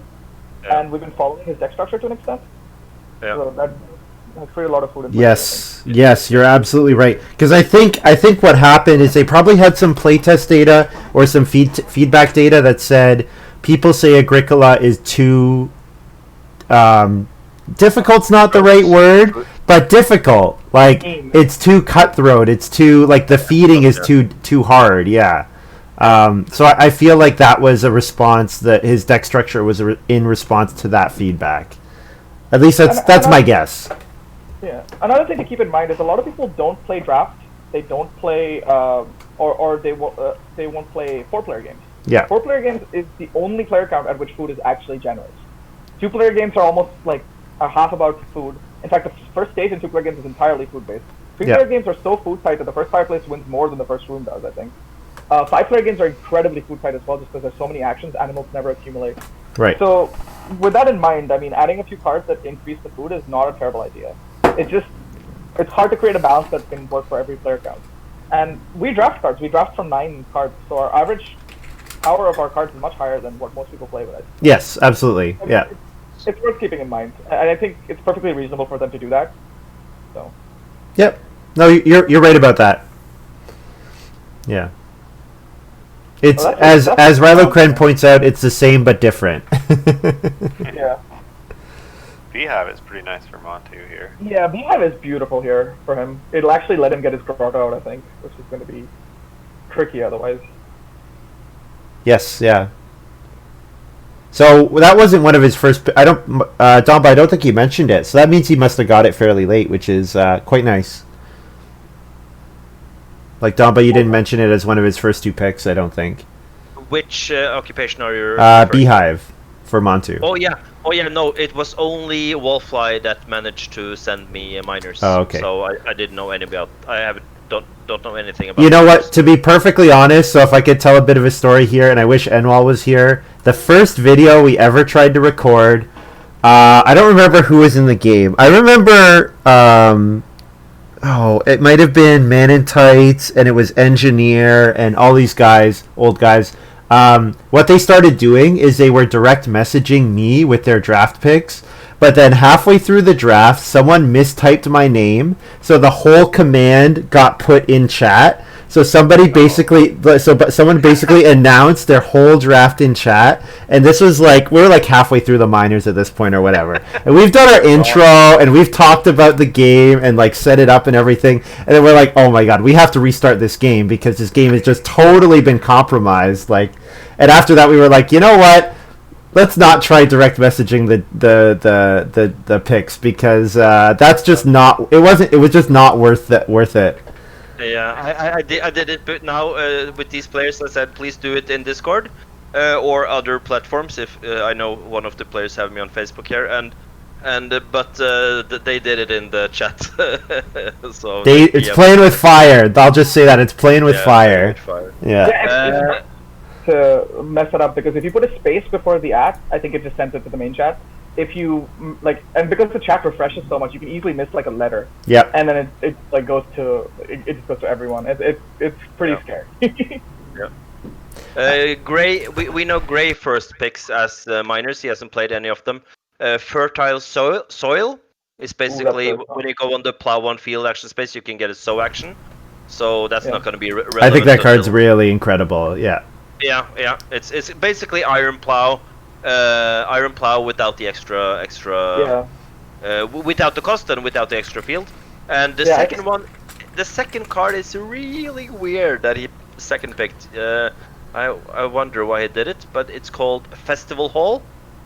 and we've been following his deck structure to an extent. Yeah. So that has created a lot of food in Yes, you're absolutely right. Because I think what happened is they probably had some playtest data or some feedback data that said people say Agricola is too difficult's not the right word, but difficult. Like, it's too cutthroat. It's too, like, the feeding is too hard. Yeah. So I feel like that was a response, that his deck structure was in response to that feedback. At least that's my guess. Yeah. Another thing to keep in mind is a lot of people don't play draft. They don't play, or they won't play 4-player games. Yeah. 4-player games is the only player count at which food is actually generous. 2-player games are almost like a half about food, In fact, the first stage in 2-player games is entirely food-based. 3-player games are so food-tight that the first fireplace wins more than the first room does, I think. 5-player games are incredibly food-tight as well, just because there's so many actions, animals never accumulate. Right. So, with that in mind, I mean, adding a few cards that increase the food is not a terrible idea. It's hard to create a balance that can work for every player count. And we draft cards. We draft from 9 cards, so our average power of our cards is much higher than what most people play with. Yes, absolutely. Yeah. It's worth keeping in mind, and I think it's perfectly reasonable for them to do that. So. Yep. No, you're right about that. Yeah. It's as Rilo Kren points out, it's the same but different. Yeah. Beehive is pretty nice for Montu here. Yeah, Beehive is beautiful here for him. It'll actually let him get his grotto out, I think, which is going to be tricky otherwise. Yes, yeah. So that wasn't one of his first. Donba, I don't think he mentioned it. So that means he must have got it fairly late, which is quite nice. Like Donba, you didn't mention it as one of his first 2 picks, I don't think. Which occupation are you? Beehive for Montu. Oh yeah, no, it was only Wallfly that managed to send me miners. Oh, okay. So I didn't know any about. Don't know anything about. You know miners. what? To be perfectly honest, so if I could tell a bit of a story here, and I wish Enwal was here. The first video we ever tried to record, I don't remember who was in the game. I remember, it might have been Man in Tights, and it was Engineer, and all these guys, old guys. What they started doing is they were direct messaging me with their draft picks, but then halfway through the draft, someone mistyped my name, so the whole command got put in chat. So someone basically announced their whole draft in chat, and this was like, we're like halfway through the minors at this point or whatever, and we've done our intro and we've talked about the game and like set it up and everything, and then we're like, oh my god, we have to restart this game because this game has just totally been compromised. Like, and after that we were like, you know what? Let's not try direct messaging the picks because that's just not. It was just not worth it. Yeah, I did it, but now with these players, I said please do it in Discord or other platforms. If I know one of the players have me on Facebook here, but they did it in the chat. So it's playing with fire. I'll just say that it's playing with fire. Yeah. To mess it up because if you put a space before the @ I think it just sends it to the main chat. If you and because the chat refreshes so much, you can easily miss like a letter. Yeah. And then it like goes to just goes to everyone. It's pretty scary. Yeah. Graey, we know Graey first picks as miners. He hasn't played any of them. Fertile soil is basically when you go on the plow one field action space, you can get a sow action. So that's not going to be relevant. I think that card's really incredible. Yeah. Yeah. It's basically iron plow without the extra without the cost and without the extra field. And the second card is really weird that he second picked. I wonder why he did it, but it's called Festival Hall.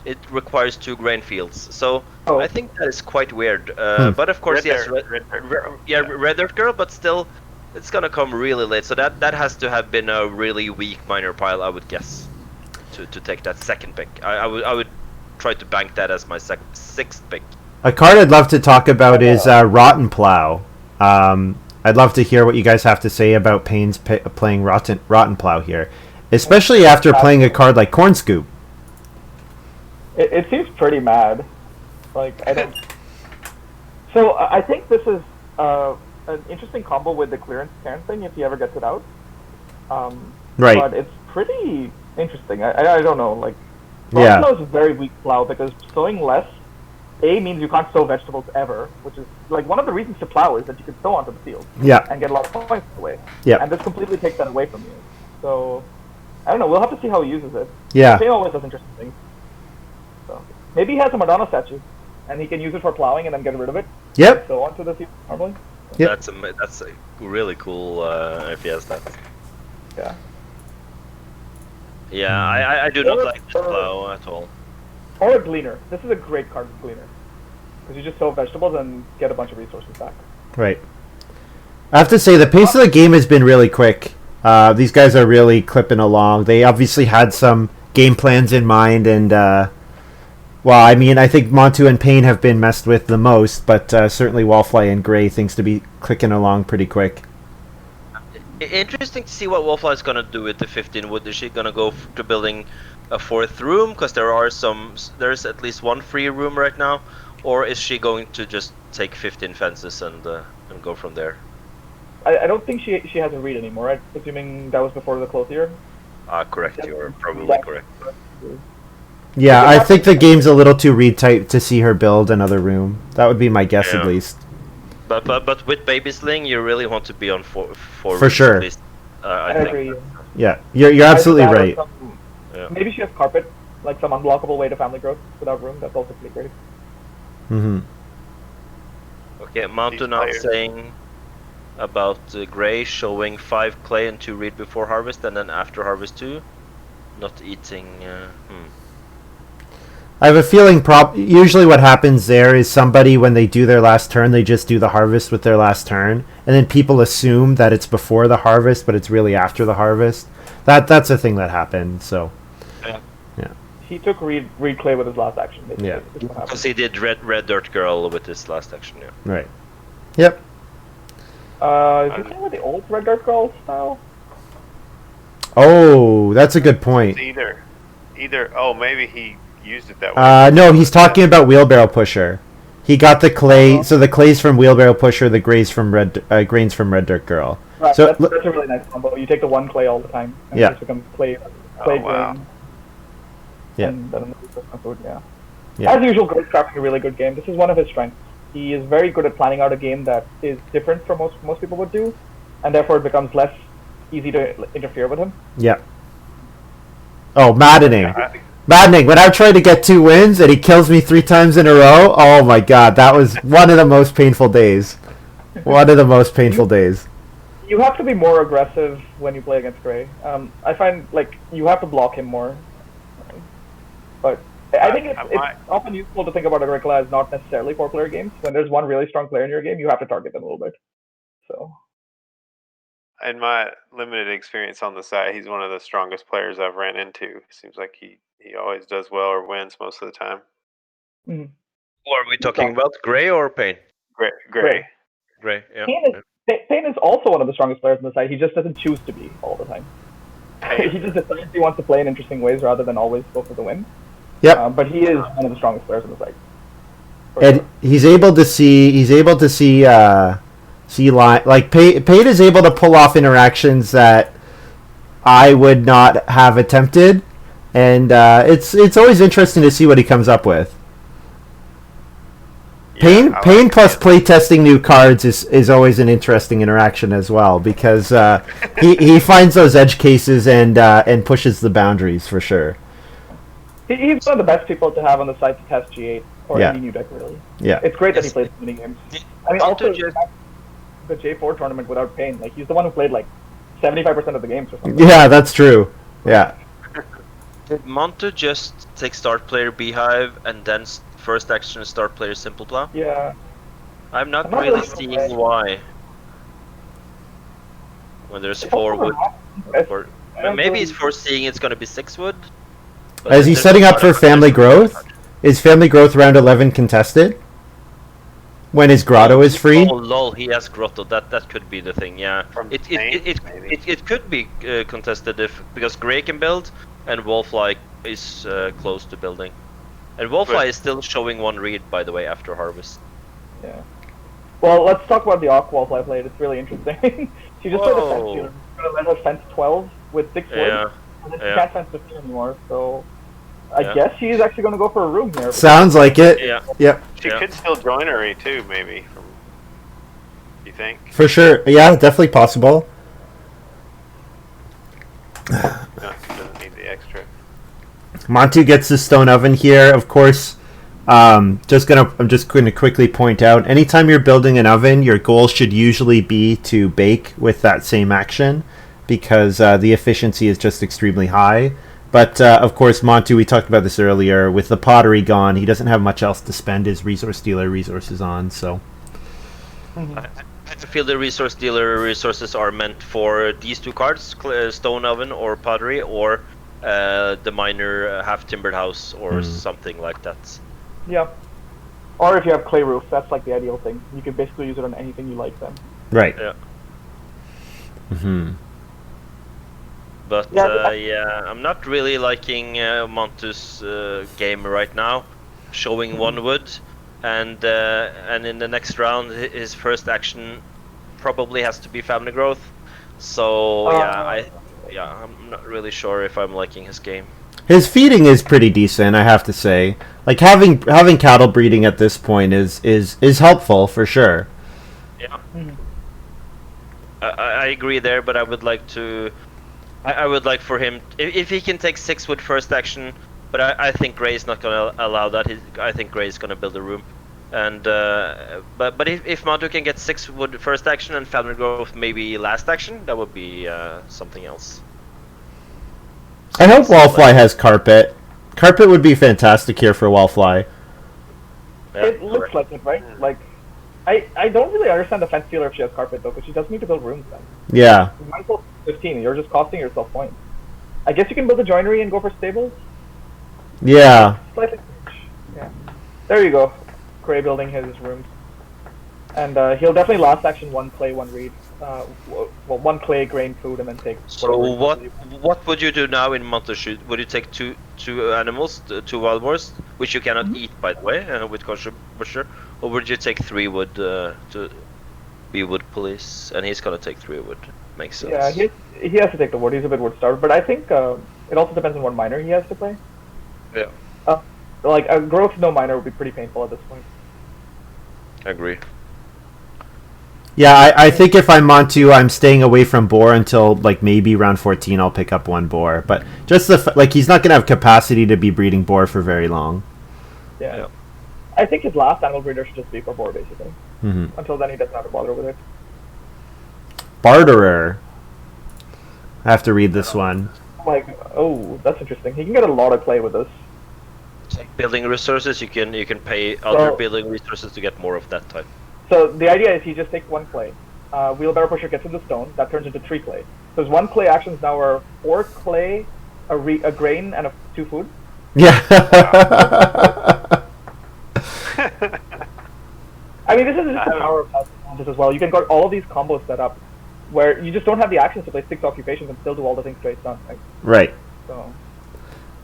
It requires 2 grain fields, so I think that is quite weird. But of course, Red Earth Girl, but still, it's gonna come really late. So that has to have been a really weak minor pile, I would guess, to take that second pick. I would try to bank that as my 6th pick. A card I'd love to talk about is Rotten Plow. I'd love to hear what you guys have to say about Payne's playing Rotten Plow here, especially after playing a card like Corn Scoop. It seems pretty mad. Like I don't. So I think this is an interesting combo with the clearance Cairn thing if he ever gets it out. Right. But it's pretty interesting. I don't know. Like Rotten Plow is a very weak plow because sowing less means you can't sow vegetables ever, which is like one of the reasons to plow is that you can sow onto the field and get a lot of points away. Yeah. And this completely takes that away from you. So I don't know. We'll have to see how he uses it. Yeah. He always does interesting things. So maybe he has a Madonna statue, and he can use it for plowing and then get rid of it. Yep. So onto the field normally. Yep. That's a really cool if he has that. Yeah. Yeah, I do not like this plow at all. Or a Gleaner. This is a great card for Gleaner. Because you just sow vegetables and get a bunch of resources back. Right. I have to say, the pace of the game has been really quick. These guys are really clipping along. They obviously had some game plans in mind, and Well, I mean, I think Montu and Pain have been messed with the most, but certainly Wallfly and Graey things to be clicking along pretty quick. Interesting to see what Wallfly is gonna do with the 15 wood. Is she gonna go to building a 4th room? Because there's at least one free room right now, or is she going to just take 15 fences and go from there? I don't think she has a read anymore, right? Assuming that was before the clothier. Correct. You're probably correct. Yeah, I think the game's a little too read tight to see her build another room. That would be my guess, at least. But with Baby Sling, you really want to be on four for sure. At least, I agree. think. Yeah, you're absolutely right. Maybe she has carpet, like some unblockable way to family growth without room. That's also pretty great. Mm-hmm. Okay, Montu now saying about Graey showing 5 clay and 2 reed before harvest, and then after harvest 2, not eating. I have a feeling usually what happens there is somebody, when they do their last turn, they just do the harvest with their last turn, and then people assume that it's before the harvest, but it's really after the harvest. That's a thing that happened, so. Yeah. He took read clay with his last action, basically. Yeah. Because he did red dirt girl with his last action, yeah. Right. Yep. Is he playing with the old red dirt girl style? Oh, that's a good point. Either. Oh, maybe he used it that way. No, he's talking about Wheelbarrow Pusher. He got the clay, so the clay's from Wheelbarrow Pusher, the grains from Red Dirt Girl. Right, so that's a really nice combo. You take the 1 clay all the time, and it just becomes clay wow. grain. Yeah. And then food, yeah. As usual, Graey's crafting a really good game. This is one of his strengths. He is very good at planning out a game that is different from most people would do, and therefore it becomes less easy to interfere with him. Yeah. Oh, maddening. Maddening. When I've tried to get 2 wins and he kills me 3 times in a row, oh my god, that was one of the most painful days. One of the most painful days. You have to be more aggressive when you play against Graey. I find, like, you have to block him more. But I think it's often useful to think about Agricola as not necessarily 4-player games. When there's one really strong player in your game, you have to target them a little bit. So. In my limited experience on the site, he's one of the strongest players I've ran into. Seems like he always does well or wins most of the time. Mm-hmm. Or are we talking about Graey or Pain? Graey, yeah. Pain is also one of the strongest players on the site. He just doesn't choose to be all the time. He just decides he wants to play in interesting ways rather than always go for the win. Yep. But he is one of the strongest players on the site. And he's able to see line, like Pain is able to pull off interactions that I would not have attempted, and it's always interesting to see what he comes up with. Pain plus playtesting new cards is always an interesting interaction as well, because he finds those edge cases and pushes the boundaries for sure. He's one of the best people to have on the site to test G8 or any new deck, really. Yeah. It's great that he plays mini games. I mean, also the J4 tournament without Pain, like, he's the one who played like 75% of the games or something. Yeah, that's true. Yeah. Did Montu just take start player Beehive and then first action start player Simple Plow? Yeah. I'm not really seeing why. When there's 4 wood. Maybe he's foreseeing it's going to be 6 wood. Is he setting up for family growth? Is family growth round 11 contested? When his grotto is free? Oh lol, he has grotto. That could be the thing. Yeah, it could be contested because Graey can build and Wallfly is close to building, and Wallfly is still showing 1 read, by the way, after harvest. Yeah. Well, let's talk about the Wallfly played. It's really interesting. She just played a fence dealer. She's gonna let her fence 12 with 6 wood, and then she can't fence 15 anymore. So I guess she's actually going to go for a room here. Sounds like it. Yeah. Yep. She could still joinery too, maybe. You think? For sure. Yeah, definitely possible. No, she doesn't need the extra. Montu gets the stone oven here, of course. I'm just gonna quickly point out, anytime you're building an oven, your goal should usually be to bake with that same action, because the efficiency is just extremely high. But, of course, Montu, we talked about this earlier, with the pottery gone, he doesn't have much else to spend his resource dealer resources on, so. I feel the resource dealer resources are meant for these 2 cards, stone oven or pottery, or the minor half timbered house or something like that. Yeah. Or if you have clay roof, that's like the ideal thing. You can basically use it on anything you like then. Right. Yeah. Mm-hmm. But I'm not really liking Montu's game right now, showing one wood, and in the next round his first action probably has to be family growth. So I'm not really sure if I'm liking his game. His feeding is pretty decent, I have to say. Like having cattle breeding at this point is helpful for sure. Yeah. I agree there, but I would like to. I would like for him if he can take 6 wood first action, but I think Graey is not gonna allow that. I think Graey is gonna build a room, and but if Montu can get 6 wood first action and family growth maybe last action, that would be something else. I hope Wallfly has carpet. Carpet would be fantastic here for Wallfly. Yeah, it looks like it, right? Like, I don't really understand the fence dealer if she has carpet though, because she does need to build rooms then. Yeah. You might as well 15. You're just costing yourself points. I guess you can build a joinery and go for stables. Yeah. Slightly. Yeah. There you go. Graey building his rooms, and he'll definitely last action 1 clay, 1 reed. Well, 1 clay, grain, food, and then take. So what would you do now in Montu? Would you take two animals, 2 wild boars, which you cannot eat by the way, with kosher butcher, or would you take 3 wood to be wood police? And he's gonna take 3 wood. Makes sense. Yeah, he has to take the wood. He's a bit wood starved, but I think it also depends on what minor he has to play. Yeah. Like a growth no minor would be pretty painful at this point. I agree. Yeah, I think if I'm Montu, I'm staying away from boar until like maybe round 14. I'll pick up 1 boar, but just like he's not gonna have capacity to be breeding boar for very long. Yeah. I think his last animal breeder should just be for boar basically. Until then, he doesn't have to bother with it. Barterer. I have to read this one. Like, oh, that's interesting. He can get a lot of clay with this. Building resources, you can pay other building resources to get more of that type. So the idea is he just takes 1 clay. Wheelbarrow pusher gets into stone. That turns into 3 clay. So his 1 clay actions now are 4 clay, a grain, and 2 food. Yeah. I mean, this is just the power of this as well. You can got all of these combos set up where you just don't have the actions to play 6 occupations and still do all the things Grey's done. Right. So.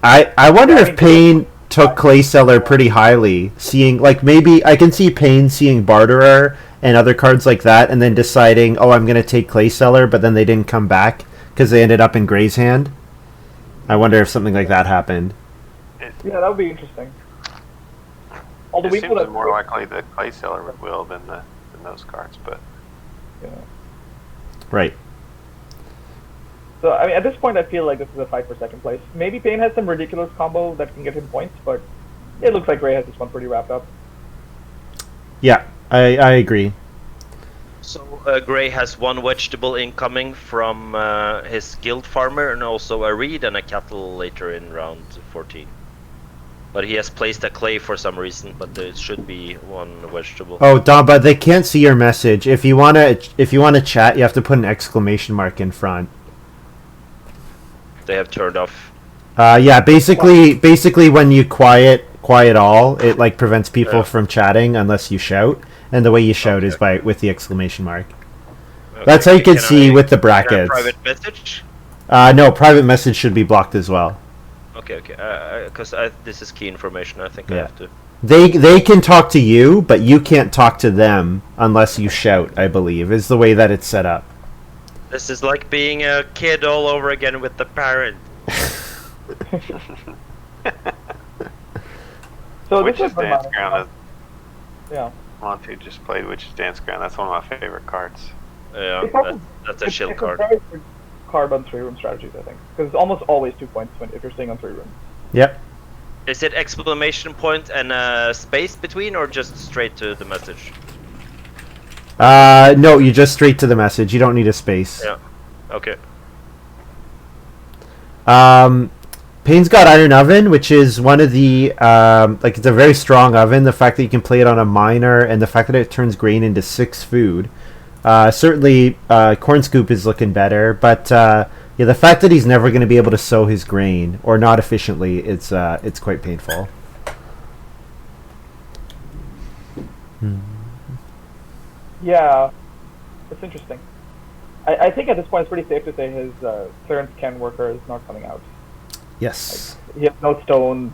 I wonder if Payne took Clay Seller pretty highly, seeing like maybe I can see Payne seeing Barterer and other cards like that, and then deciding, oh, I'm gonna take Clay Seller, but then they didn't come back because they ended up in Grey's hand. I wonder if something like that happened. Yeah, that would be interesting. Although it seems more likely that Clay Seller will than those cards, but yeah. Right. So, I mean, at this point, I feel like this is a fight for second place. Maybe Payne has some ridiculous combo that can get him points, but it looks like Graey has this one pretty wrapped up. Yeah, I agree. So, Graey has 1 vegetable incoming from his guild farmer, and also a reed and a cattle later in round 14. But he has placed a clay for some reason, but there should be 1 vegetable. Oh, Donba, they can't see your message. If you wanna chat, you have to put an exclamation mark in front. They have turned off. Yeah, basically when you quiet all, it like prevents people from chatting unless you shout, and the way you shout is with the exclamation mark. Okay. That's how you can see with the brackets. Private message? No, private message should be blocked as well. Okay. Because this is key information. I think I have to. They can talk to you, but you can't talk to them unless you shout. I believe is the way that it's set up. This is like being a kid all over again with the parent. So which is Dance Ground? Yeah. Montu just played Which is Dance Ground. That's one of my favorite cards. Yeah, that's a shield card. It's a very good card on 3-room strategies, I think, because it's almost always 2 points if you're staying on 3 rooms. Yep. Is it exclamation point and a space between, or just straight to the message? No, you just straight to the message. You don't need a space. Yeah. Okay. Payne's got Iron Oven, which is one of the like it's a very strong oven. The fact that you can play it on a minor, and the fact that it turns grain into 6 food. Certainly, Corn Scoop is looking better, but Yeah, the fact that he's never going to be able to sow his grain, or not efficiently, it's quite painful. Yeah, it's interesting. I think at this point it's pretty safe to say his clearance can worker is not coming out. Yes. Like, he has no stone.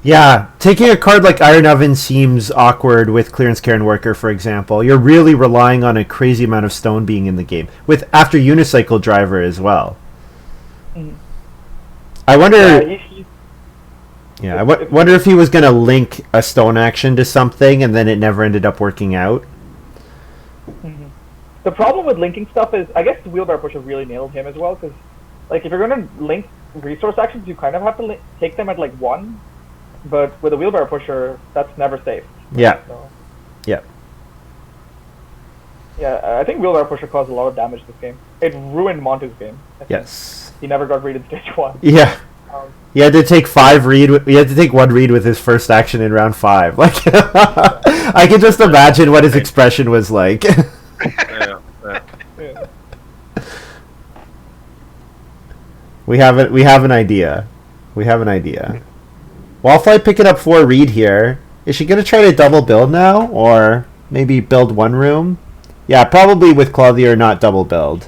Yeah, taking a card like Iron Oven seems awkward with Clearance Cairn Worker, for example. You're really relying on a crazy amount of stone being in the game, with after Unicycle Driver as well. Mm-hmm. I wonder... Yeah, I wonder if he was going to link a stone action to something, and then it never ended up working out. Mm-hmm. The problem with linking stuff is, I guess the Wheelbarrow Pusher really nailed him as well, because like, if you're going to link resource actions, you kind of have to take them at like 1. But with a Wheelbarrow Pusher, that's never safe. Yeah. So, yeah. Yeah, I think Wheelbarrow Pusher caused a lot of damage this game. It ruined Montu's game. Yes. He never got read in stage 1. Yeah. He had to take 5 read. He had to take 1 read with his first action in round 5. Like, I can just imagine what his expression was like. Yeah. We have an idea. We have an idea. Wallfly picking up 4 read here. Is she gonna try to double build now, or maybe build 1 room? Yeah, probably with Clothier, not double build.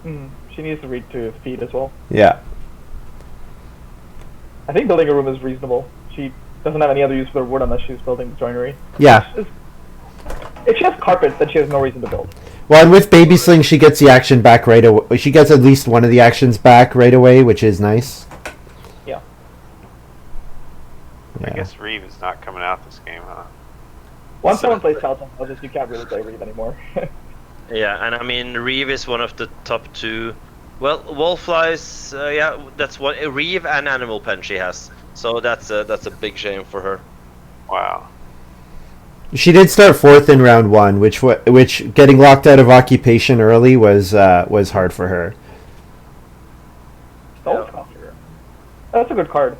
She needs to read to feed as well. Yeah. I think building a room is reasonable. She doesn't have any other use for wood unless she's building joinery. Yeah. If she has carpets, then she has no reason to build. Well, and with Baby Sling, she gets the action back right away. She gets at least one of the actions back right away, which is nice. Yeah. I guess Reeve is not coming out this game, huh? Once someone plays Salton Houses, you can't really play Reeve anymore. Yeah, and I mean, Reeve is one of the top 2. Well, Wallflies, yeah, that's what Reeve and Animal Pen she has. So that's a big shame for her. Wow. She did start 4th in round 1, which getting locked out of occupation early was hard for her. That's a good card.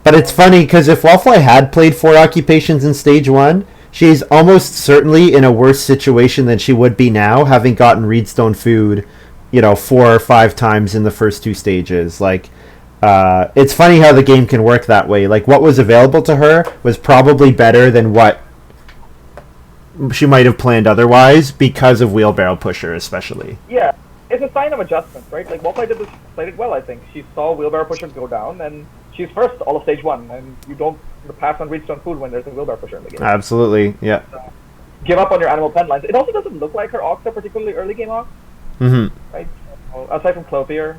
But it's funny because if Wallfly had played 4 occupations in stage 1, she's almost certainly in a worse situation than she would be now, having gotten Reedstone food, 4 or 5 times in the first 2 stages. Like, it's funny how the game can work that way. Like, what was available to her was probably better than what she might have planned otherwise, because of Wheelbarrow Pusher, especially. Yeah, it's a sign of adjustment, right? Like, Wallfly played it well, I think. She saw Wheelbarrow Pusher go down, and she's first all of stage 1, and you don't pass on Reedstone food when there's a Wheelbarrow Pusher in the game. Absolutely, yeah. So, give up on your Animal Pen lines. It also doesn't look like her Ox are particularly early game Ox. Mm-hmm. Right? So, aside from Clothier.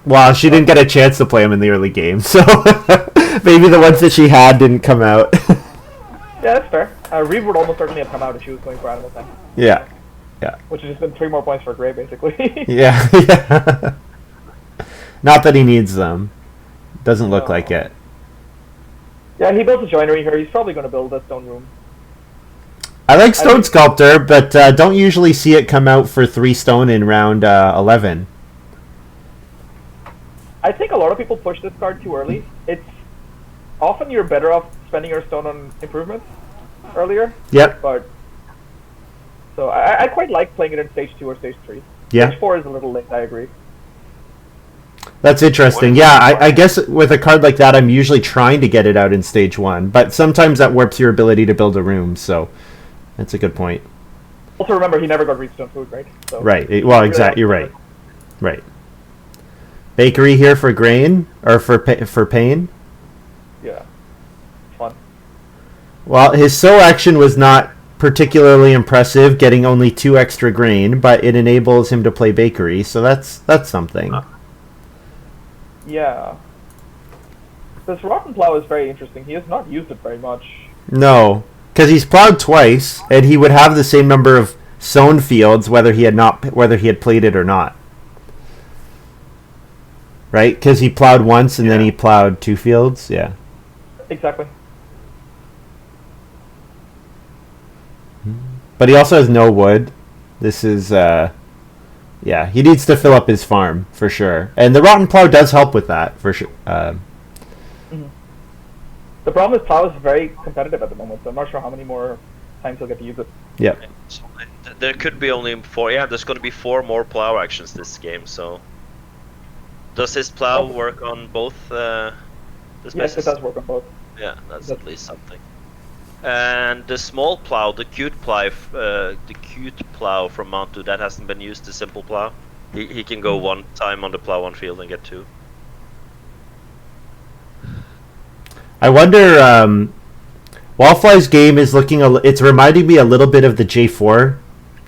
Well, she didn't get a chance to play them in the early game, so maybe the ones that she had didn't come out. Yeah, that's fair. Reeve would almost certainly have come out if she was going for Animal Pen. Yeah. Yeah. Which has just been 3 more points for Graey, basically. Yeah. Not that he needs them. Doesn't look like it. Yeah, he built a joinery here. He's probably going to build a stone room. I like Stone Sculptor, but don't usually see it come out for 3 stone in round 11. I think a lot of people push this card too early. It's often you're better off spending your stone on improvements earlier. Yep. But so I quite like playing it in stage 2 or stage 3. Yeah. Stage 4 is a little late, I agree. That's interesting. Yeah, I guess with a card like that, I'm usually trying to get it out in stage 1, but sometimes that warps your ability to build a room, so that's a good point. Also remember, he never got Reedstone food, right? So right. Well, exactly. You're right. Right. Bakery here for grain, or for pain? Yeah. Fun. Well, his sow action was not particularly impressive, getting only 2 extra grain, but it enables him to play bakery, so that's something. Yeah. This Rotten Plow is very interesting. He has not used it very much. No, because he's plowed twice, and he would have the same number of sown fields whether he had played it or not. Right? Because he plowed once and then he plowed 2 fields. Yeah. Exactly. But he also has no wood. This is, yeah, he needs to fill up his farm, for sure. And the Rotten Plow does help with that, for sure. The problem is Plow is very competitive at the moment, so I'm not sure how many more times he'll get to use it. Yeah. So there could be only 4. Yeah, there's going to be 4 more plow actions this game. So does his plow work on both the spaces? Yes, it does work on both. Yeah, that's at least something. And the small plow, the cute plow from Montu, that hasn't been used. The simple plow, he can go one time on the plow on field and get 2. I wonder. Wallfly's game is looking. It's reminding me a little bit of the J4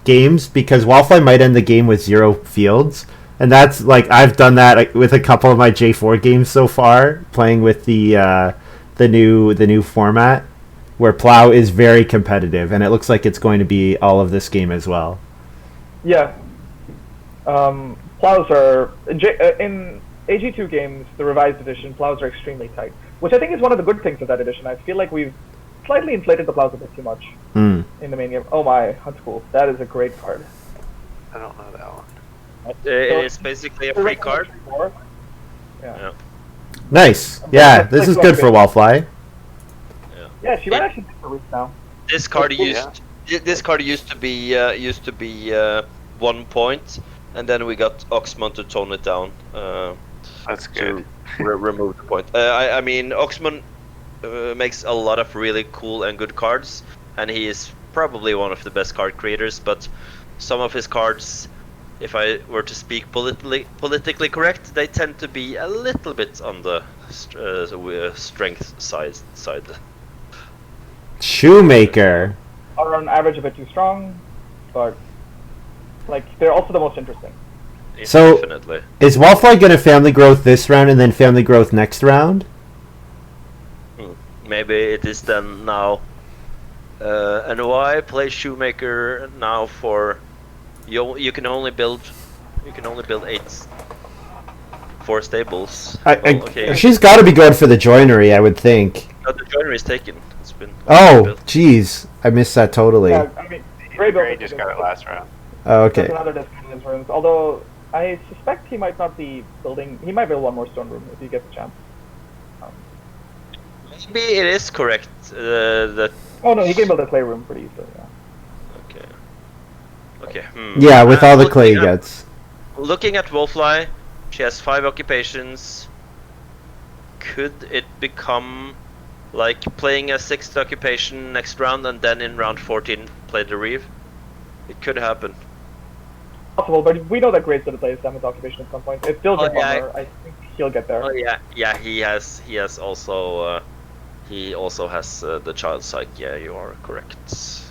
games because Wallfly might end the game with 0 fields, and that's like I've done that with a couple of my J4 games so far, playing with the new format, where plow is very competitive, and it looks like it's going to be all of this game as well. Yeah. Plows are in AG2 games, the revised edition. Plows are extremely tight, which I think is one of the good things of that edition. I feel like we've slightly inflated the plows a bit too much in the main game. Oh my, Hunt School. That is a great card. I don't know that one. It's basically a free card. Yeah. Nice. Yeah, this is good for Wallfly. Yeah, she might actually take the route now. This card used to be 1 point, and then we got Oxman to tone it down. That's good. To remove the point. I mean, Oxman makes a lot of really cool and good cards, and he is probably one of the best card creators, but some of his cards, if I were to speak politically correct, they tend to be a little bit on the strength side. Shoemaker. Are on average a bit too strong, but like they're also the most interesting. So, definitely. Is Wallfly going to family growth this round and then family growth next round? Maybe it is then now. And why play Shoemaker now for you can only build 8 4 stables. Okay. She's got to be going for the joinery, I would think. No, the joinery is taken. It's been jeez, I missed that totally. Yeah, I mean, Graey just got it last round. Oh, okay. That's another discount in his rooms. Although I suspect he might not be building. He might build one more stone room if he gets a chance. Maybe it is correct that. Oh no, he can build a clay room pretty easily. Yeah. Okay. Yeah, with all the clay he gets. Looking at Wallfly, she has 5 occupations. Could it become like playing a 6th occupation next round and then in round 14 play the Reeve? It could happen. Possible, but we know that Gray's going to play his 7th occupation at some point. It's still good I think he'll get there. Oh yeah. He also has the child psych. Yeah, you are correct.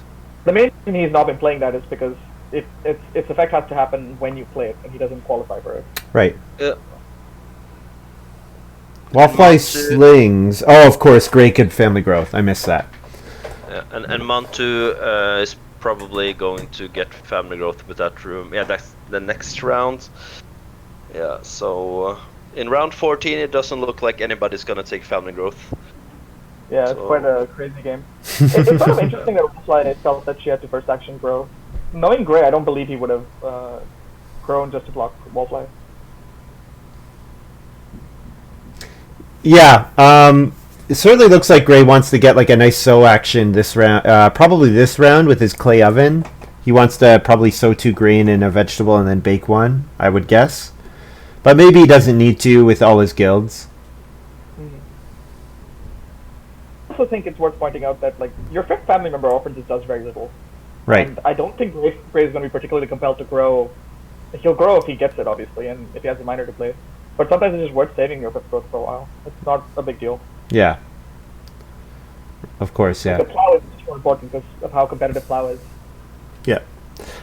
The main reason he's not been playing that is because its effect has to happen when you play it, and he doesn't qualify for it. Right. Wallfly slings. Oh, of course, Graey could family growth. I missed that. Yeah, and Montu is probably going to get family growth with that room. Yeah, that's the next round. Yeah, so in round 14, it doesn't look like anybody's gonna take family growth. Yeah, it's quite a crazy game. It's sort of interesting that Wallfly felt that she had to first action grow. Knowing Graey, I don't believe he would have grown just to block Wallfly. Yeah, it certainly looks like Graey wants to get like a nice sow action this round. Probably this round with his clay oven. He wants to probably sow 2 grain and a vegetable and then bake 1, I would guess. But maybe he doesn't need to with all his guilds. I also think it's worth pointing out that like your 5th family member offenses does very little. Right. And I don't think Graey is going to be particularly compelled to grow. He'll grow if he gets it, obviously, and if he has a minor to play. But sometimes it's just worth saving your 5th growth for a while. It's not a big deal. Yeah. Of course, yeah. The plow is much more important because of how competitive plow is. Yeah.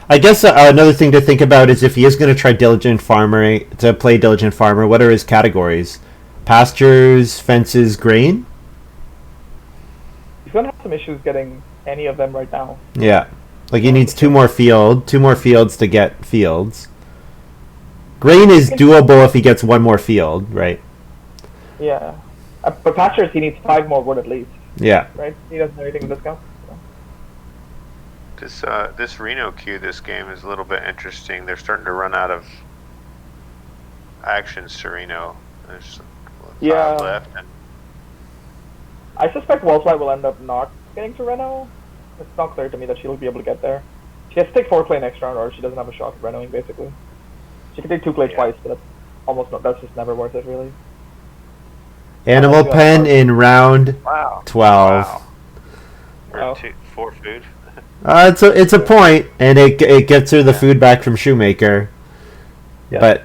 I guess another thing to think about is if he is going to try Diligent Farmer, to play Diligent Farmer, what are his categories? Pastures, fences, grain? He's going to have some issues getting any of them right now. Yeah. Like he needs 2 more fields to get fields. Grain is doable if he gets 1 more field, right? Yeah. But pastures, he needs 5 more wood at least. Yeah. Right? He doesn't have anything in discount. So. This Reno queue this game is a little bit interesting. They're starting to run out of actions to Reno. There's 5 left. And I suspect Wallfly will end up not getting to Reno It's not clear to me that she'll be able to get there. She has to take 4 clay next round, or she doesn't have a shot at renoing, basically. She can take 2 clay twice, but that's just never worth it, really. Animal pen in round 12. Wow. Oh. 4 food. It's a point, and it gets her the food back from Shoemaker. Yeah. But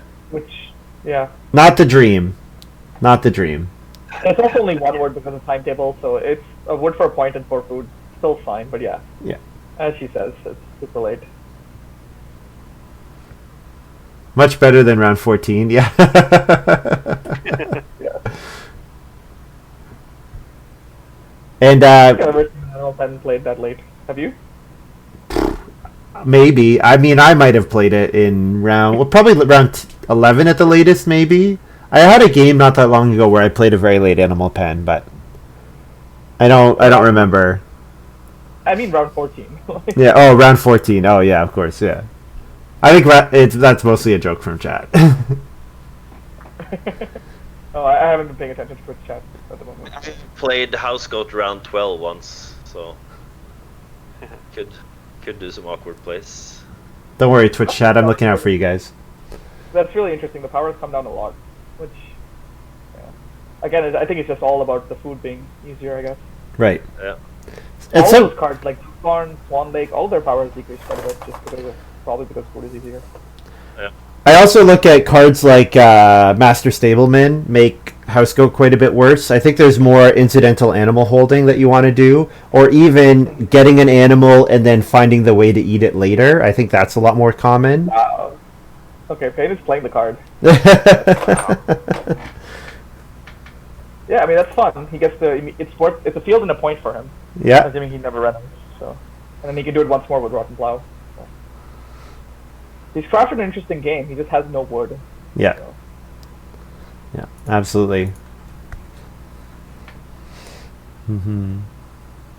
not the dream. Not the dream. It's also only 1 word because of timetable, so it's a word for a point and 4 food. Still fine, but yeah. Yeah. As she says, it's super late. Much better than round 14, yeah. Yeah. And I've never seen an animal pen played that late. Have you? maybe. I mean, I might have played it in probably round 11 at the latest, maybe. I had a game not that long ago where I played a very late Animal Pen, but I don't remember. I mean round 14. Yeah. Oh, round 14. Oh, yeah. Of course. Yeah. I think that's mostly a joke from chat. Oh, I haven't been paying attention to Twitch chat at the moment. I played House Goat round 12 once, so could do some awkward plays. Don't worry, Twitch chat. I'm looking out for you guys. That's really interesting. The power has come down a lot, which, again, I think it's just all about the food being easier, I guess. Right. Yeah. And all so, those cards, like Barn, Swan Lake, all their power has decreased quite a bit, just probably because food is easier. Yeah. I also look at cards like Master Stableman make House Goat quite a bit worse. I think there's more incidental animal holding that you want to do, or even getting an animal and then finding the way to eat it later. I think that's a lot more common. Okay, Payne is playing the card. Yeah, I mean that's fun. He gets it's a field and a point for him. Yeah. Assuming he never ran it, so and then he can do it once more with Rotten Plow. So. He's crafted an interesting game. He just has no wood. Yeah. So. Yeah, absolutely. Mm-hmm.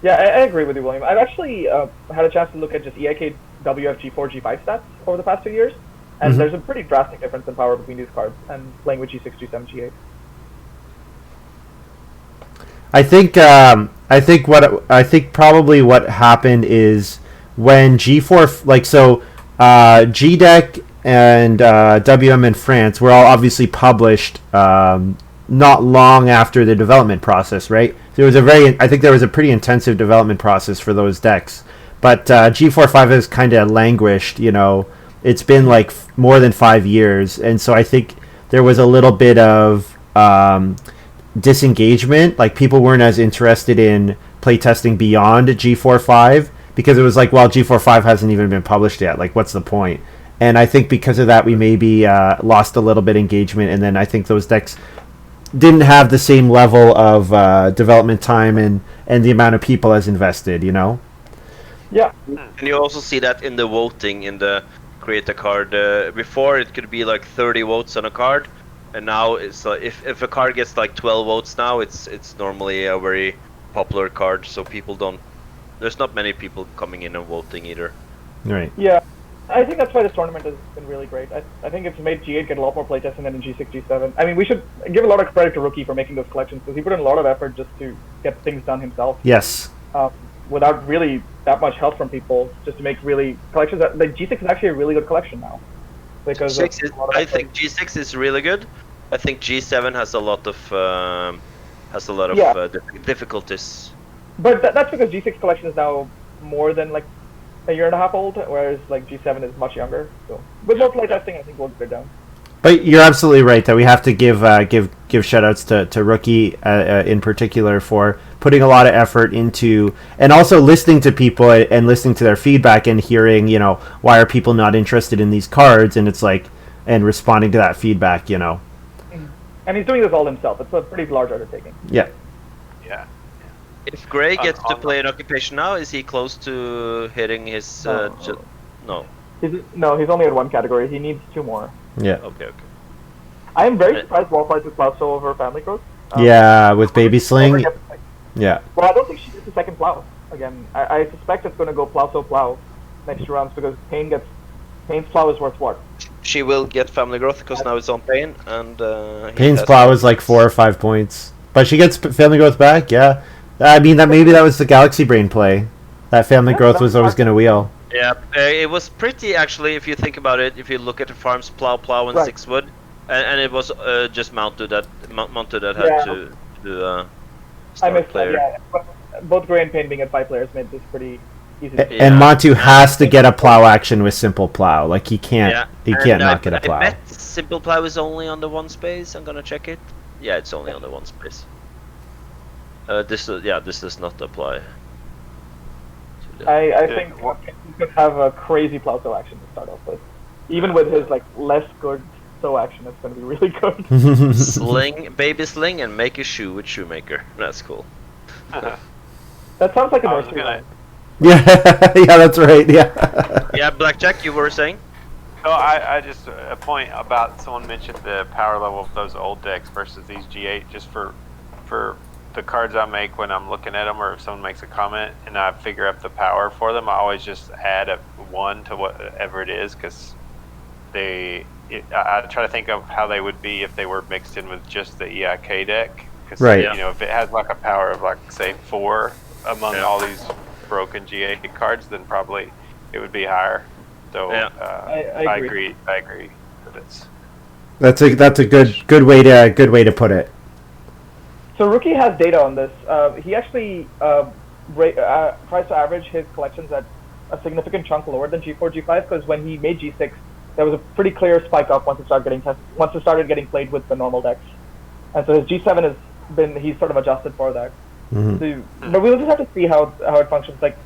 Yeah, I agree with you, William. I've actually had a chance to look at just EIK WF G4 G5 stats over the past 2 years, and there's a pretty drastic difference in power between these cards and playing with G6, G7, G8. I think probably what happened is when G4 GDEC and WM in France were all obviously published not long after the development process, right? I think there was a pretty intensive development process for those decks, but G4-5 has kind of languished. It's been like more than 5 years, and so I think there was a little bit of disengagement. Like people weren't as interested in playtesting beyond G4-5 because it was like, well, G4-5 hasn't even been published yet. Like, what's the point? And I think because of that, we maybe lost a little bit of engagement, and then I think those decks didn't have the same level of development time and the amount of people as invested, Yeah. And you also see that in the voting in the create a card. Before it could be like 30 votes on a card, and now it's like if a card gets like 12 votes now, it's normally a very popular card. So there's not many people coming in and voting either. Right. Yeah, I think that's why this tournament has been really great. I think it's made G8 get a lot more playtesting than in G6, G7. I mean, we should give a lot of credit to Rookie for making those collections because he put in a lot of effort just to get things done himself. Yes. Without really that much help from people, just to make really collections. Like G6 is actually a really good collection now. Because I think G6 is really good. I think G7 has a lot of difficulties. But that's because G6 collection is now more than like a year and a half old, whereas like G7 is much younger. So with more playtesting, I think we'll get down. But you're absolutely right that we have to give shoutouts to Rookie in particular for putting a lot of effort into and also listening to people and listening to their feedback and hearing, why are people not interested in these cards, and it's like and responding to that feedback, And he's doing this all himself. It's a pretty large undertaking. Yeah. Yeah. If Graey gets to play an occupation now, is he close to hitting his? No. He's only at one category. He needs 2 more. Yeah. Okay. I am very surprised Wallfly took Plow so over Family Growth. With Baby Sling. Yeah. Well, I don't think she gets the second Plow again. I suspect it's going to go Plow next 2 rounds because Payne's Plow is worth what? She will get Family Growth because now it's on Payne, and Payne's Plow is like 4 or 5 points, but she gets Family Growth back. Yeah. I mean maybe that was the Galaxy Brain play. That family growth was always going to wheel. Yeah, it was pretty actually. If you think about it, if you look at the farms, plow, and Right. 6 wood, and it was just Montu that had to I start missed that. player. Yeah, but both Graey and Pain being at 5 players made this pretty easy. And Yeah. Montu has to get a plow action with simple plow. Like he can't not get a plow. I bet simple plow is only on the 1 space. I'm gonna check it. Yeah, it's only on the 1 space. This does not apply. I think he could have a crazy plow throw action to start off with. Even with his like less good throw action, it's going to be really good. Sling, baby sling, and make a shoe with shoemaker. That's cool. That sounds like a nursery rhyme. Yeah, yeah, that's right. Yeah. Yeah, Blackjack, you were saying? So I just a point about someone mentioned the power level of those old decks versus these G8. Just for the cards I make when I'm looking at them, or if someone makes a comment and I figure up the power for them, I always just add a 1 to whatever it is, because I try to think of how they would be if they were mixed in with just the EIK deck. Cause, right. You know, if it has like a power of like say 4 among all these broken G8 cards, then probably it would be higher. So I agree. I agree that it's that's a good way to put it. So Rookie has data on this. He actually tries to average his collections at a significant chunk lower than G4, G5, because when he made G6, there was a pretty clear spike up once it started getting played with the normal decks, and so his G7 he's sort of adjusted for that. Mm-hmm. So, but we'll just have to see how it functions. Like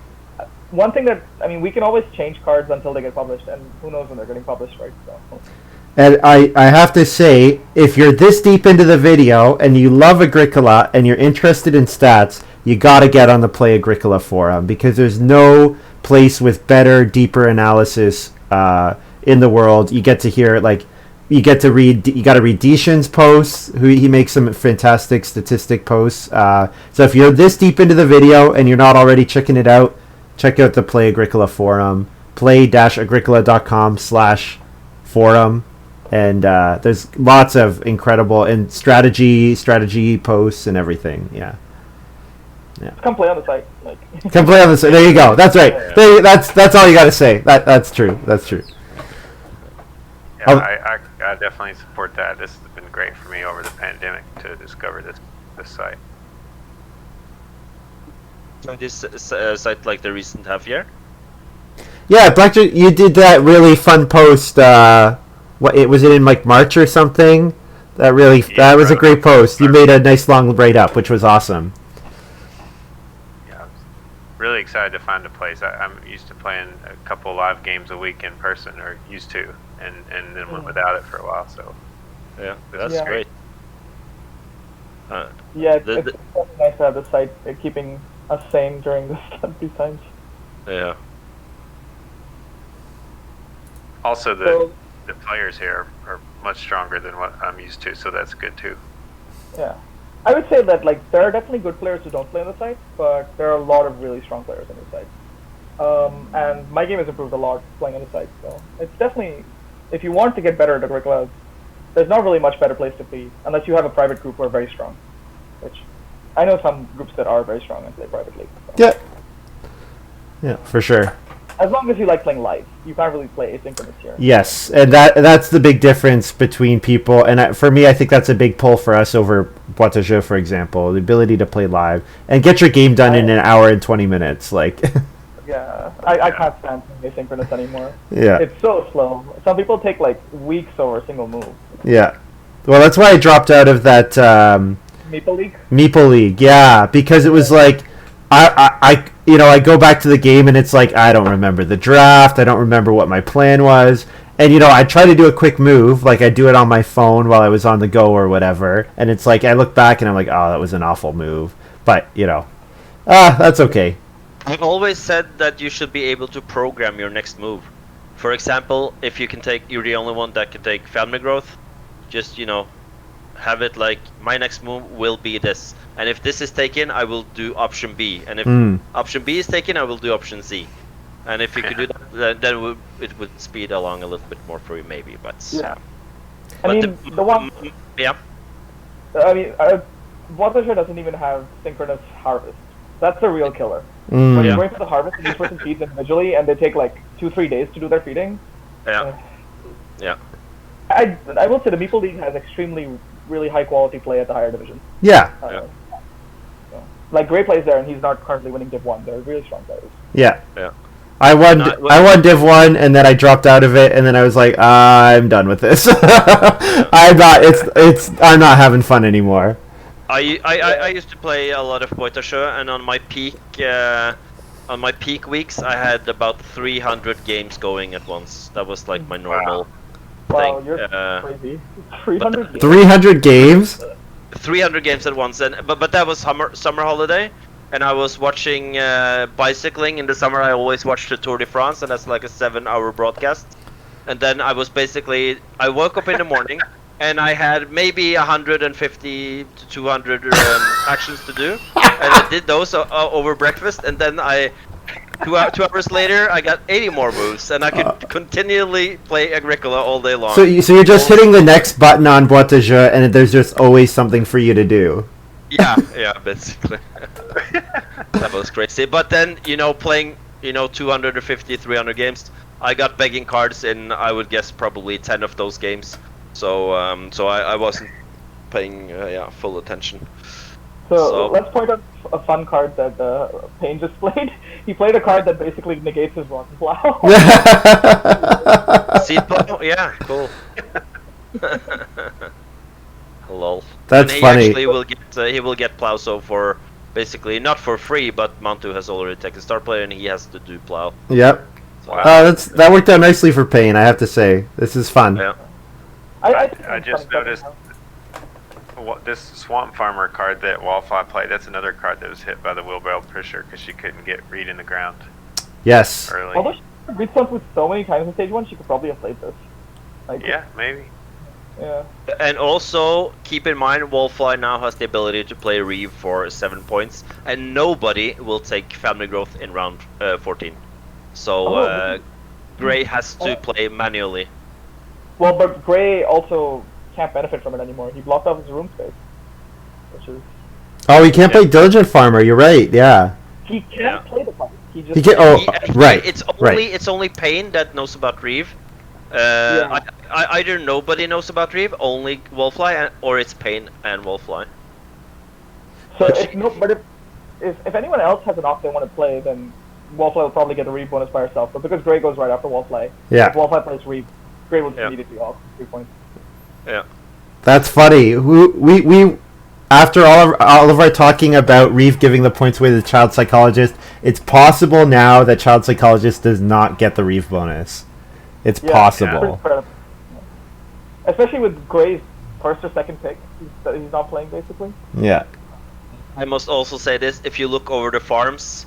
one thing that we can always change cards until they get published, and who knows when they're getting published, right? So. And I have to say, if you're this deep into the video and you love Agricola and you're interested in stats, you got to get on the Play-Agricola forum, because there's no place with better, deeper analysis in the world. You get to hear, like, you got to read Deshin's posts. He makes some fantastic statistic posts. So if you're this deep into the video and you're not already checking it out, check out the Play-Agricola forum, play-agricola.com/forum. And there's lots of incredible and strategy posts and everything. Yeah. Come play on the site. Come play on the site. There you go. That's right. That's all you got to say. That's true. That's true. Yeah, I definitely support that. This has been great for me over the pandemic to discover this site. This site like the recent half year? Yeah, Blackjack, you did that really fun post. Was it in like March or something? That was a great post. You made a nice long write up, which was awesome. Yeah, I was really excited to find a place. I'm used to playing a couple live games a week in person, or used to, and then went without it for a while. So yeah, that's great. It's nice to have the site keeping us sane during these times. Yeah. Also, the players here are much stronger than what I'm used to, so that's good too. Yeah, I would say that there are definitely good players who don't play on the site, but there are a lot of really strong players on the site. And my game has improved a lot playing on the site, so it's definitely, if you want to get better at Agricola, there's not really much better place to play unless you have a private group who are very strong, which I know some groups that are very strong and play privately. So. Yeah, for sure. As long as you like playing live, you can't really play asynchronous here. Yes, and that's the big difference between people. And for me, I think that's a big pull for us over Boîte à Jeux, for example, the ability to play live and get your game done in an hour and 20 minutes. Yeah, I can't stand asynchronous anymore. Yeah, it's so slow. Some people take weeks over a single move. Yeah, well, that's why I dropped out of that Meeple League. Yeah, because it was I go back to the game and it's like, I don't remember the draft. I don't remember what my plan was. And, I try to do a quick move. Like, I do it on my phone while I was on the go or whatever. And it's like, I look back and I'm like, oh, that was an awful move. But, that's okay. I've always said that you should be able to program your next move. For example, if you're the only one that can take family growth, just, have it like, my next move will be this. And if this is taken, I will do option B. And if option B is taken, I will do option C. And if you could do that, then it would speed along a little bit more for you, maybe. But yeah, Boîte à Jeux doesn't even have synchronous harvest. That's the real killer. When you're Mm. going for the harvest, and each person feeds individually, and they take like 2-3 days to do their feeding. Yeah. Yeah. I will say the Meeple League has extremely, really high quality play at the higher division. Yeah. Yeah. So, like Graey plays there, and he's not currently winning Div 1. They're really strong players. Yeah. Yeah. I won. Not- I won Div 1, and then I dropped out of it, and then I was like, I'm done with this. I'm not. I'm not having fun anymore. I used to play a lot of Poitasjö, and on my peak weeks, I had about 300 games going at once. That was like my normal Wow, thing. you're crazy. 300 games. 300 games. 300 games at once, and but that was summer holiday, and I was watching bicycling in the summer. I always watched the Tour de France, and that's like a 7-hour broadcast. And then I woke up in the morning, and I had maybe 150 to 200 actions to do, and I did those over breakfast, and then 2 hours later, I got 80 more moves, and I could continually play Agricola all day long. So you're just hitting the next button on Boîte de Jeu, and there's just always something for you to do. Yeah, basically. That was crazy. But then, playing, 250, 300 games, I got begging cards in, I would guess, probably 10 of those games. So I wasn't paying full attention. So let's point out a fun card that Payne just played. He played a card that basically negates his Rotten Plow. Seed plow? Yeah, cool. Lol. That's and he funny. Actually will get plow for basically not for free, but Montu has already taken star player and he has to do plow. Yep. So, That worked out nicely for Payne, I have to say. This is fun. Yeah. I just noticed this Swamp Farmer card that Wallfly played. That's another card that was hit by the wheelbarrow pusher because she couldn't get read in the ground Yes. early. Although she read stuff with so many times in stage 1, she could probably have played this. Like, Yeah, maybe. Yeah. And also keep in mind, Wallfly now has the ability to play Reeve for 7 points, and nobody will take Family Growth in round 14. So Graey has to play manually. Well, but Graey also can't benefit from it anymore. He blocked off his room space, which is Oh, he can't play Diligent Farmer. You're right. Yeah. he can't play the card. He just He can. Oh, right. It's only Payne that knows about Reeve. Either nobody knows about Reeve, only Wallfly, or it's Payne and Wallfly. So if anyone else has an off they want to play, then Wallfly will probably get the Reeve bonus by herself. But because Graey goes right after Wallfly, Yeah. if Wallfly plays Reeve, Graey will just immediately off 3 points. Yeah. That's funny. We after all of our talking about Reeve giving the points away to the Child Psychologist, it's possible now that Child Psychologist does not get the Reeve bonus. It's possible. Yeah. Especially with Gray's first or second pick, he's not playing basically. Yeah. I must also say this: if you look over the farms,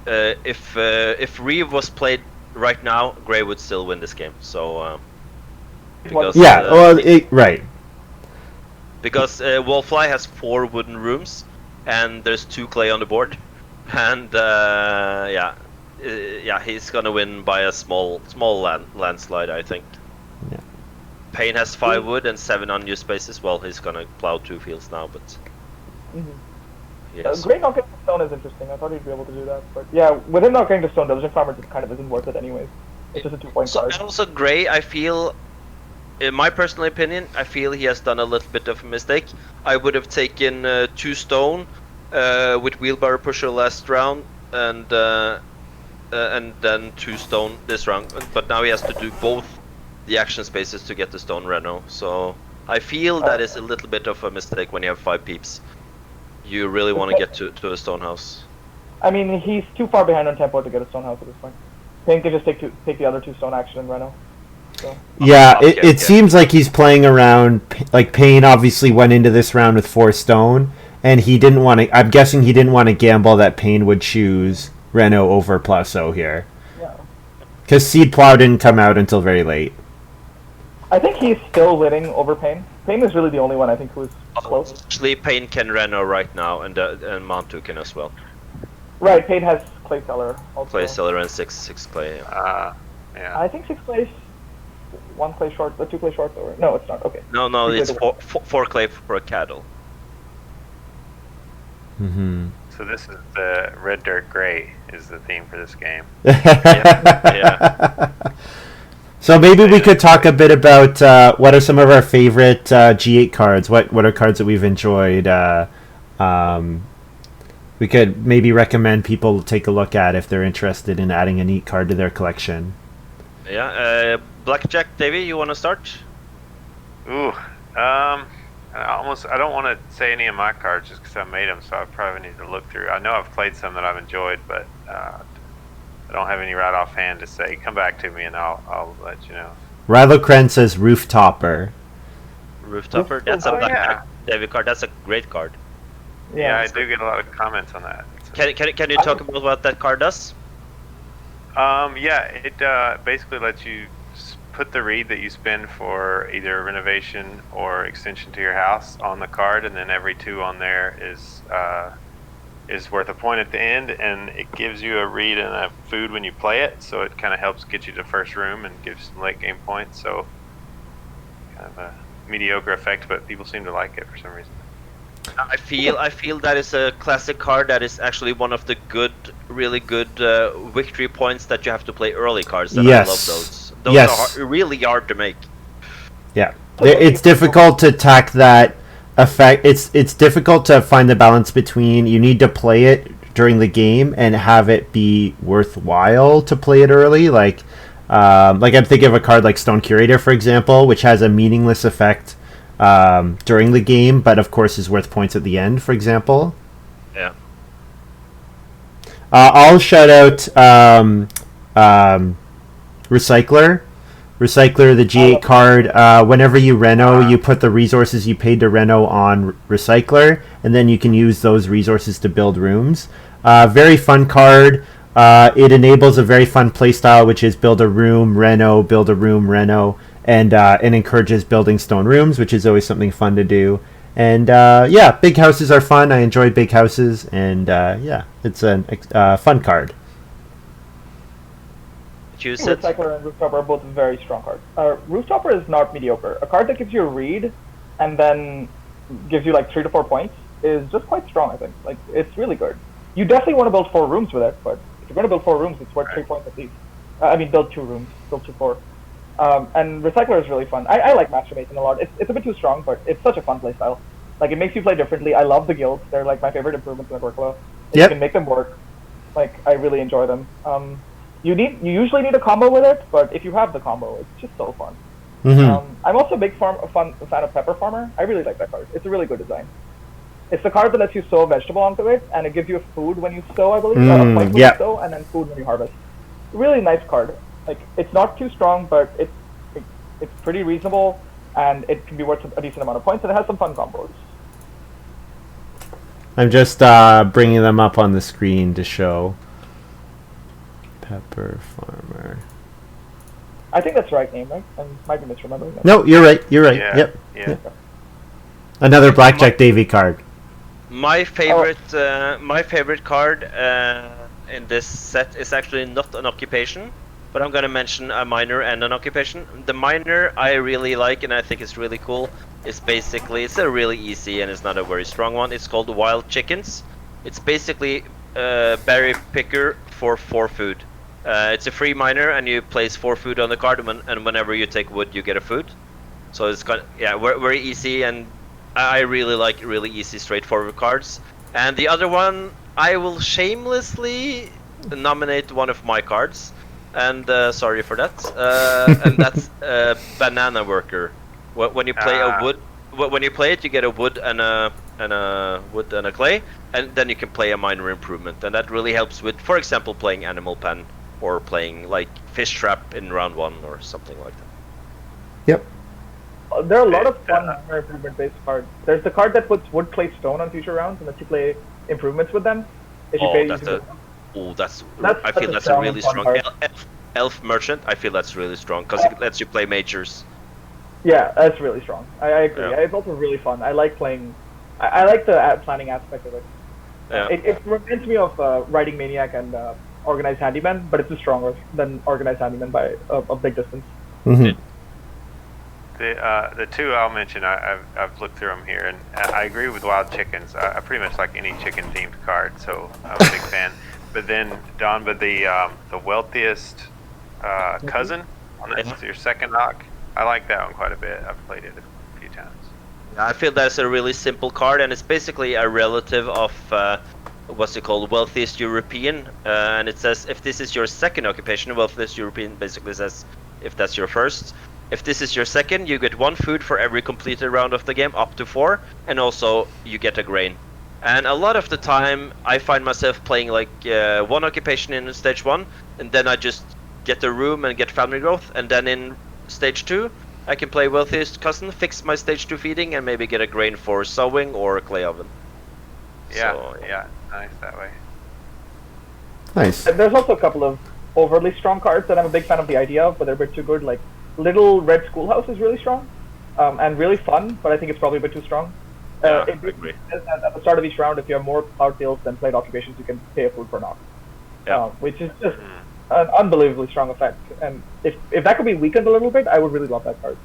if Reeve was played right now, Graey would still win this game. So because right. Because Wallfly has 4 wooden rooms, and there's 2 clay on the board, and he's gonna win by a small landslide, I think. Yeah. Payne has 5 wood and 7 unused spaces. Well, he's gonna plow 2 fields now, but yes. Graey not getting to stone is interesting. I thought he'd be able to do that, but yeah, with him not getting to stone, Diligent Farmer just kind of isn't worth it anyways. It's just a 2-point card. And also Graey, I feel, in my personal opinion, I feel he has done a little bit of a mistake. I would have taken 2 stone with wheelbarrow pusher last round, and then 2 stone this round. But now he has to do both the action spaces to get the stone Reno. So I feel that is a little bit of a mistake when you have 5 peeps. You really want to get to a stone house. I mean, he's too far behind on tempo to get a stone house at this point. Payne can just take the other 2 stone action in Reno. So. Yeah, it seems like he's playing around. Like Payne obviously went into this round with 4 stone, and he didn't want to. I'm guessing he didn't want to gamble that Payne would choose Reno over Plasso here. Yeah. Because Seed Plow didn't come out until very late. I think he's still winning over Payne. Payne is really the only one I think who's close. Actually, Payne can Reno right now, and Montu can as well. Right, Payne has Clay Cellar also. Clay Cellar and 6 clay. Yeah. I think 6 clays, 1 clay short, 2 clay short, or no, it's not. Okay. No, it's 4 clay for a cattle. Mm-hmm. So this is the Red Dirt Gray is the theme for this game. Yeah. So maybe we could talk a bit about what are some of our favorite G8 cards. What are cards that we've enjoyed? We could maybe recommend people take a look at if they're interested in adding a neat card to their collection. Yeah. Blackjack, Davey, you want to start? Ooh. I don't want to say any of my cards just because I made them, so I probably need to look through. I know I've played some that I've enjoyed, but I don't have any right offhand to say. Come back to me and I'll let you know. Rylocren says Rooftopper. Rooftopper? That's a Blackjack Davey card. That's a great card. Yeah, I do get a lot of comments on that. Can you talk about what that card does? Yeah, it basically lets you put the reed that you spend for either renovation or extension to your house on the card, and then every 2 on there is worth a point at the end, and it gives you a reed and a food when you play it, so it kind of helps get you to first room and gives some late game points. So kind of a mediocre effect, but people seem to like it for some reason. I feel that is a classic card that is actually one of the really good victory points that you have to play early cards. And yes. I love those. Those are really hard to make. Yeah, it's difficult to tack that effect. It's difficult to find the balance between you need to play it during the game and have it be worthwhile to play it early. Like I'm thinking of a card like Stone Curator, for example, which has a meaningless effect during the game, but of course is worth points at the end, for example. Yeah. I'll shout out Recycler, the G8 card. Whenever you reno, you put the resources you paid to reno on Recycler, and then you can use those resources to build rooms. Very fun card. It enables a very fun playstyle, which is build a room, reno, build a room, reno, and encourages building stone rooms, which is always something fun to do. And big houses are fun. I enjoy big houses, and it's a fun card. Recycler and Rooftopper are both very strong cards. Rooftopper is not mediocre. A card that gives you a read and then gives you like 3 to 4 points is just quite strong, I think. Like, it's really good. You definitely want to build 4 rooms with it, but if you're going to build 4 rooms, it's worth 3 points at least. Build 2 rooms, build 2 4. And Recycler is really fun. I like Master Mason a lot. It's a bit too strong, but it's such a fun playstyle. Like, it makes you play differently. I love the guilds. They're like my favorite improvements in Agricola. You can make them work. Like, I really enjoy them. You usually need a combo with it, but if you have the combo, it's just so fun. Mm-hmm. I'm also a big fan of Pepper Farmer. I really like that card. It's a really good design. It's the card that lets you sow a vegetable onto it, and it gives you food when you sow, I believe. A point when you sow, and then food when you harvest. Really nice card. Like, it's not too strong, but it's pretty reasonable, and it can be worth a decent amount of points, and it has some fun combos. I'm just bringing them up on the screen to show. Pepper Farmer. I think that's the right name, right? I might be misremembering that. No, you're right. Yeah. Yep. Another Blackjack Davey card. My favorite card in this set is actually not an occupation, but I'm gonna mention a minor and an occupation. The minor I really like, and I think it's really cool. It's a really easy and it's not a very strong one. It's called Wild Chickens. It's basically berry picker for 4 food. It's a free minor, and you place 4 food on the card, and whenever you take wood, you get a food. So it's very easy, and I really like really easy, straightforward cards. And the other one, I will shamelessly nominate one of my cards, and sorry for that. And that's Banana Worker. When you play a wood, when you play it, you get a wood and a wood and a clay, and then you can play a minor improvement, and that really helps with, for example, playing Animal Pen or playing like Fish Trap in round 1 or something like that. Yep. There are a lot of fun minor improvement-based cards. There's the card that puts wood, clay, stone on future rounds, and lets you play improvements with them. I feel that's a really strong Elf Merchant. I feel that's really strong because it lets you play majors. Yeah, that's really strong. I agree. Yeah. It's also really fun. I like playing. I like the planning aspect of it. Yeah. It reminds me of Riding Maniac and Organized Handyman, but it's stronger than Organized Handyman by a big distance. Mm-hmm. The two I'll mention, I've looked through them here, and I agree with Wild Chickens. I pretty much like any chicken-themed card, so I'm a big fan. But then Donba, the wealthiest cousin, that's your second knock. I like that one quite a bit. I've played it a few times. I feel that's a really simple card, and it's basically a relative of what's it called, wealthiest European, and it says if this is your second occupation, wealthiest European basically says if that's your first. If this is your second, you get 1 food for every completed round of the game, up to 4, and also you get a grain. And a lot of the time, I find myself playing like 1 occupation in stage 1, and then I just get a room and get family growth, and then in stage 2, I can play wealthiest cousin, fix my stage 2 feeding, and maybe get a grain for sowing or a clay oven. Yeah, So, yeah, nice that way. Nice. There's also a couple of overly strong cards that I'm a big fan of the idea of, but they're a bit too good. Like Little Red Schoolhouse is really strong and really fun, but I think it's probably a bit too strong. Yeah, I I agree. At the start of each round, if you have more cloud deals than played occupations, you can pay a food per knock, which is just an unbelievably strong effect. And if that could be weakened a little bit, I would really love that card,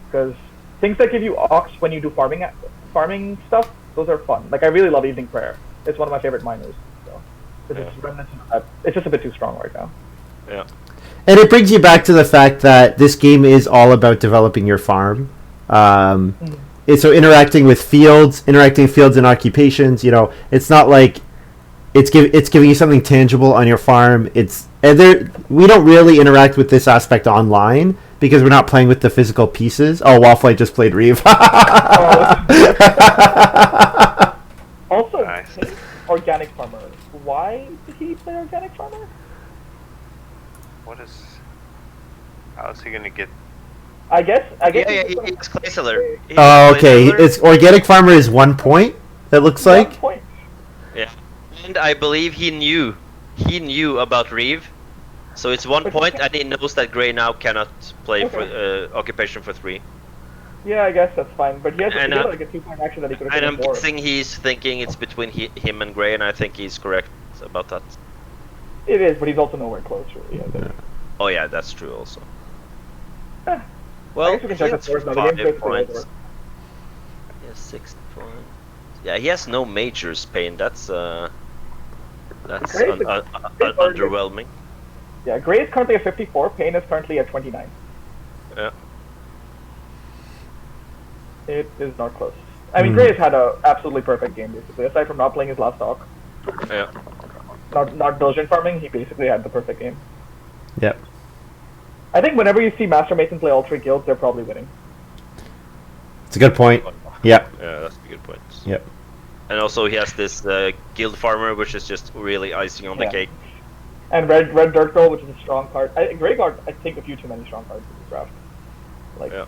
because things that give you ox when you do farming stuff, those are fun. Like I really love Evening Prayer. It's one of my favorite miners. So it's just a bit too strong right now. Yeah. And it brings you back to the fact that this game is all about developing your farm. So interacting with fields and occupations. You know, it's not like it's giving you something tangible on your farm. We don't really interact with this aspect online because we're not playing with the physical pieces. Oh, Wallfly just played Reeve. Also, Nice. Organic Farmer. Why did he play Organic Farmer? How is he gonna get? I guess. Yeah, he's clay seller. Oh, okay. It's Organic Farmer is 1 point. It looks like. 1 point. Yeah, and I believe he knew about Reeve, so it's 1 point, and he knows that Graey now cannot play for occupation for 3. Yeah, I guess that's fine. But he has And, like a 2-point action that he could have And I'm taken guessing he's thinking it's between him and Graey, and I think he's correct about that. It is, but he's also nowhere close, really. I think. Oh yeah, that's true also. I Well, guess we can check the he scores has now. The game's 5 basically points. over. He has 6 points. Yeah, he has no majors, Pain. That's Graey is underwhelming. Yeah, Graey is currently at 54. Payne is currently at 29. Yeah. It is not close. I mean, Graey has had an absolutely perfect game, basically. Aside from not playing his last talk, Yeah. not diligent farming, he basically had the perfect game. Yep. I think whenever you see Master Mason play all 3 guilds, they're probably winning. It's a good point. Yep. Yeah, that's a good point. Yep. And also he has this guild farmer, which is just really icing on the cake. And Red Dirt Girl, which is a strong card. Graey got, I think, a few too many strong cards in this draft. Yeah.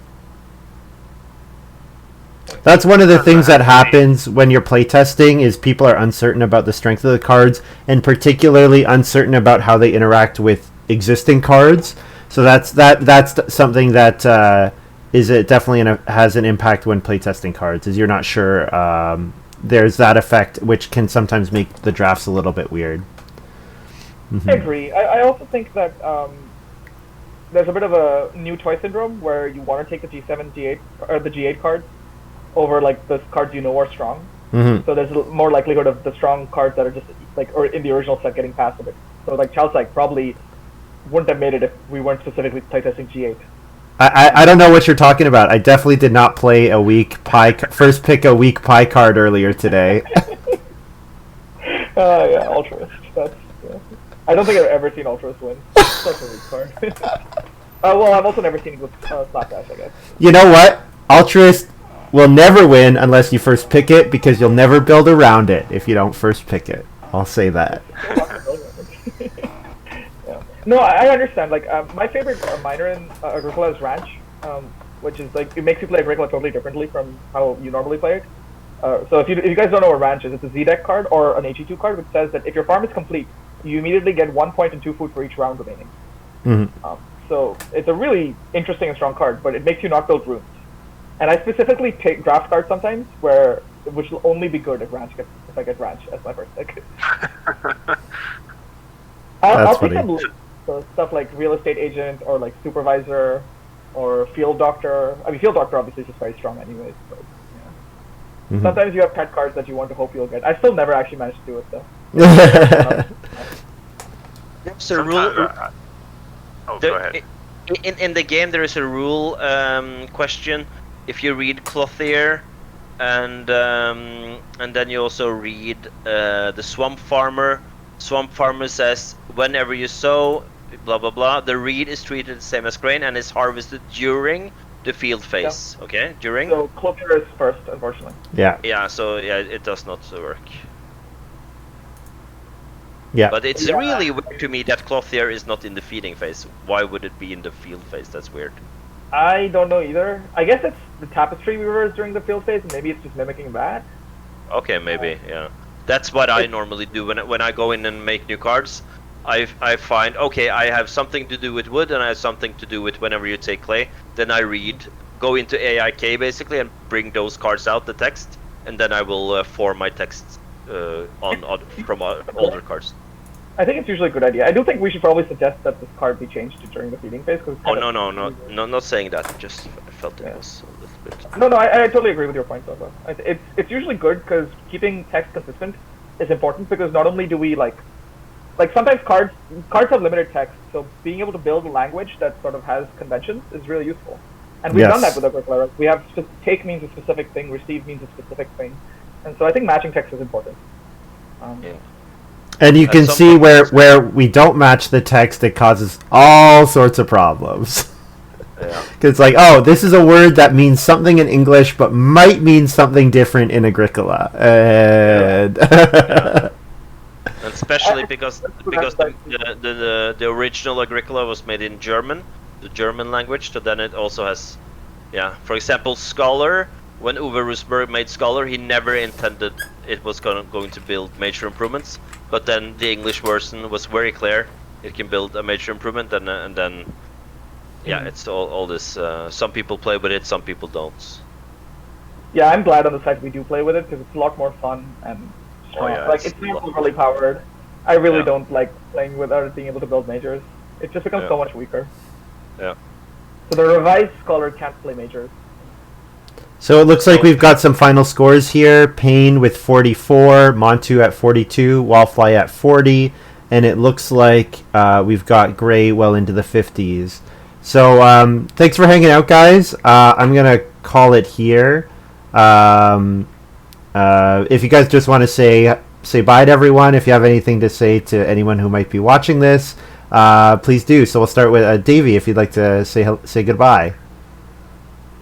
That's one of the things that happens when you're playtesting is people are uncertain about the strength of the cards, and particularly uncertain about how they interact with existing cards. So that's something that is definitely has an impact when playtesting cards. Is you're not sure. There's that effect, which can sometimes make the drafts a little bit weird. Mm-hmm. I agree. I also think that there's a bit of a new toy syndrome where you want to take the G7, G8, or the G8 cards over like the cards you know are strong. Mm-hmm. So there's more likelihood of the strong cards that are just like or in the original set getting past a bit. So like Child's like probably wouldn't have made it if we weren't specifically playtesting G8. I don't know what you're talking about. I definitely did not play a weak pie first pick a weak pie card earlier today. Yeah, Altruist. That's. Yeah. I don't think I've ever seen Altruist win. Such a weak card. Well, I've also never seen it with Slapdash, I guess. You know what? Altruist will never win unless you first pick it, because you'll never build around it if you don't first pick it. I'll say that. Yeah. No, I understand. Like, my favorite minor in Agricola is Ranch, which is like it makes you play Agricola totally differently from how you normally play it. So if you guys don't know what Ranch is, it's a Z-deck card or an HE2 card, which says that if your farm is complete, you immediately get 1 point and 2 food for each round remaining. Mm-hmm. So it's a really interesting and strong card, but it makes you not build runes. And I specifically take draft cards sometimes, which will only be good if I get Ranch as my first pick. I'll pick some so stuff like real estate agent or like supervisor, or Field Doctor. I mean, Field Doctor obviously is just very strong anyways. But yeah. Mhm. Sometimes you have pet cards that you want to hope you'll get. I still never actually managed to do it though. There's a rule. Go ahead. In the game, there is a rule question. If you read Clothier, and then you also read the Swamp Farmer. Swamp Farmer says whenever you sow, blah blah blah, the reed is treated the same as grain and is harvested during the field phase. Yeah. Okay, during. So Clothier is first, unfortunately. Yeah. Yeah. So yeah, it does not work. Yeah. But it's really weird to me that Clothier is not in the feeding phase. Why would it be in the field phase? That's weird. I don't know either. I guess it's the Tapestry Weavers during the field phase, and maybe it's just mimicking that. Okay, maybe, yeah. That's what I normally do when I go in and make new cards. I find, okay, I have something to do with wood, and I have something to do with whenever you take clay. Then I go into AIK basically, and bring those cards out, the text, and then I will form my text from older cards. I think it's usually a good idea. I do think we should probably suggest that this card be changed during the feeding phase. Oh, no, not saying that. Just I felt it was a little bit. No, I totally agree with your point, though. It's usually good because keeping text consistent is important because not only do we like sometimes cards have limited text, so being able to build a language that sort of has conventions is really useful. And we've done that with Agricola. We have take means a specific thing, receive means a specific thing, and so I think matching text is important. Yeah. And you can see where we don't match the text, it causes all sorts of problems. Yeah. It's like, oh, this is a word that means something in English, but might mean something different in Agricola. And especially because the original Agricola was made in German, the German language. So then it also has, for example, Scholar. When Uwe Roosberg made Scholar, he never intended it was going to build major improvements. But then the English version was very clear. It can build a major improvement, and then, it's all this. Some people play with it, some people don't. Yeah, I'm glad on the side we do play with it because it's a lot more fun and strong. It's not overly powered. I really don't like playing without it being able to build majors. It just becomes so much weaker. Yeah. So the revised Scholar can't play majors. So it looks like we've got some final scores here. Payne with 44, Montu at 42, Wallfly at 40, and it looks like we've got Graey well into the 50s. So thanks for hanging out, guys. I'm going to call it here. If you guys just want to say bye to everyone, if you have anything to say to anyone who might be watching this, please do. So we'll start with Davey, if you'd like to say goodbye.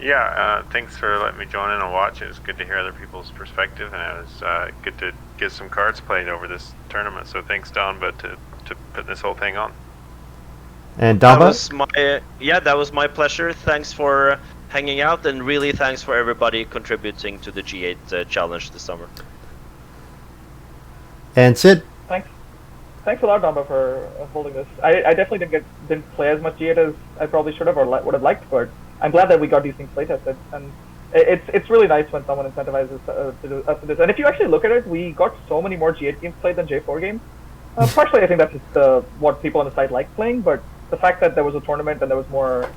Yeah, thanks for letting me join in and watch. It was good to hear other people's perspective, and it was good to get some cards played over this tournament. So thanks, Donba, to put this whole thing on. And Donba? That was my pleasure. Thanks for hanging out, and really thanks for everybody contributing to the G8 challenge this summer. And Sid? Thanks a lot, Donba, for holding this. I definitely didn't play as much G8 as I probably should have or would have liked, but I'm glad that we got these things play tested, and it's really nice when someone incentivizes us to this. And if you actually look at it, we got so many more G8 games played than J4 games. Partially, I think that's just what people on the site like playing, but the fact that there was a tournament and there was more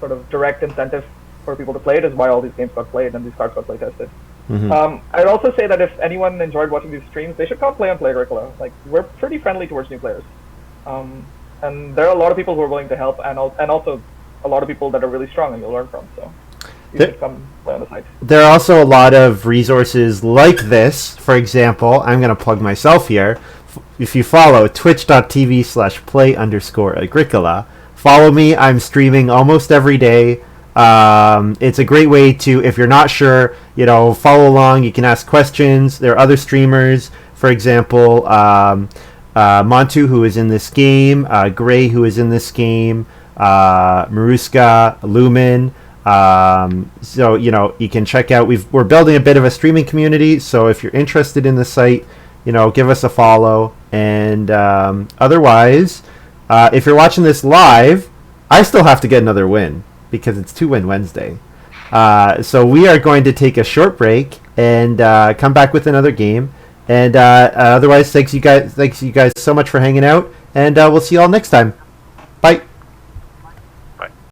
sort of direct incentive for people to play it is why all these games got played and these cards got play tested. Mm-hmm. I'd also say that if anyone enjoyed watching these streams, they should come play on Play-agricola. Like, we're pretty friendly towards new players, and there are a lot of people who are willing to help, and also a lot of people that are really strong and you'll learn from. So you should come play on the site. There are also a lot of resources like this. For example, I'm going to plug myself here. If you follow twitch.tv/play_agricola, follow me. I'm streaming almost every day. It's a great way to, if you're not sure, follow along. You can ask questions. There are other streamers, for example, Montu, who is in this game, Graey, who is in this game, Maruska, Lumen. So you can check out. We're building a bit of a streaming community. So if you're interested in the site, give us a follow. And otherwise, if you're watching this live, I still have to get another win because it's 2-win Wednesday. So we are going to take a short break and come back with another game. And otherwise, thanks you guys so much for hanging out, and we'll see you all next time.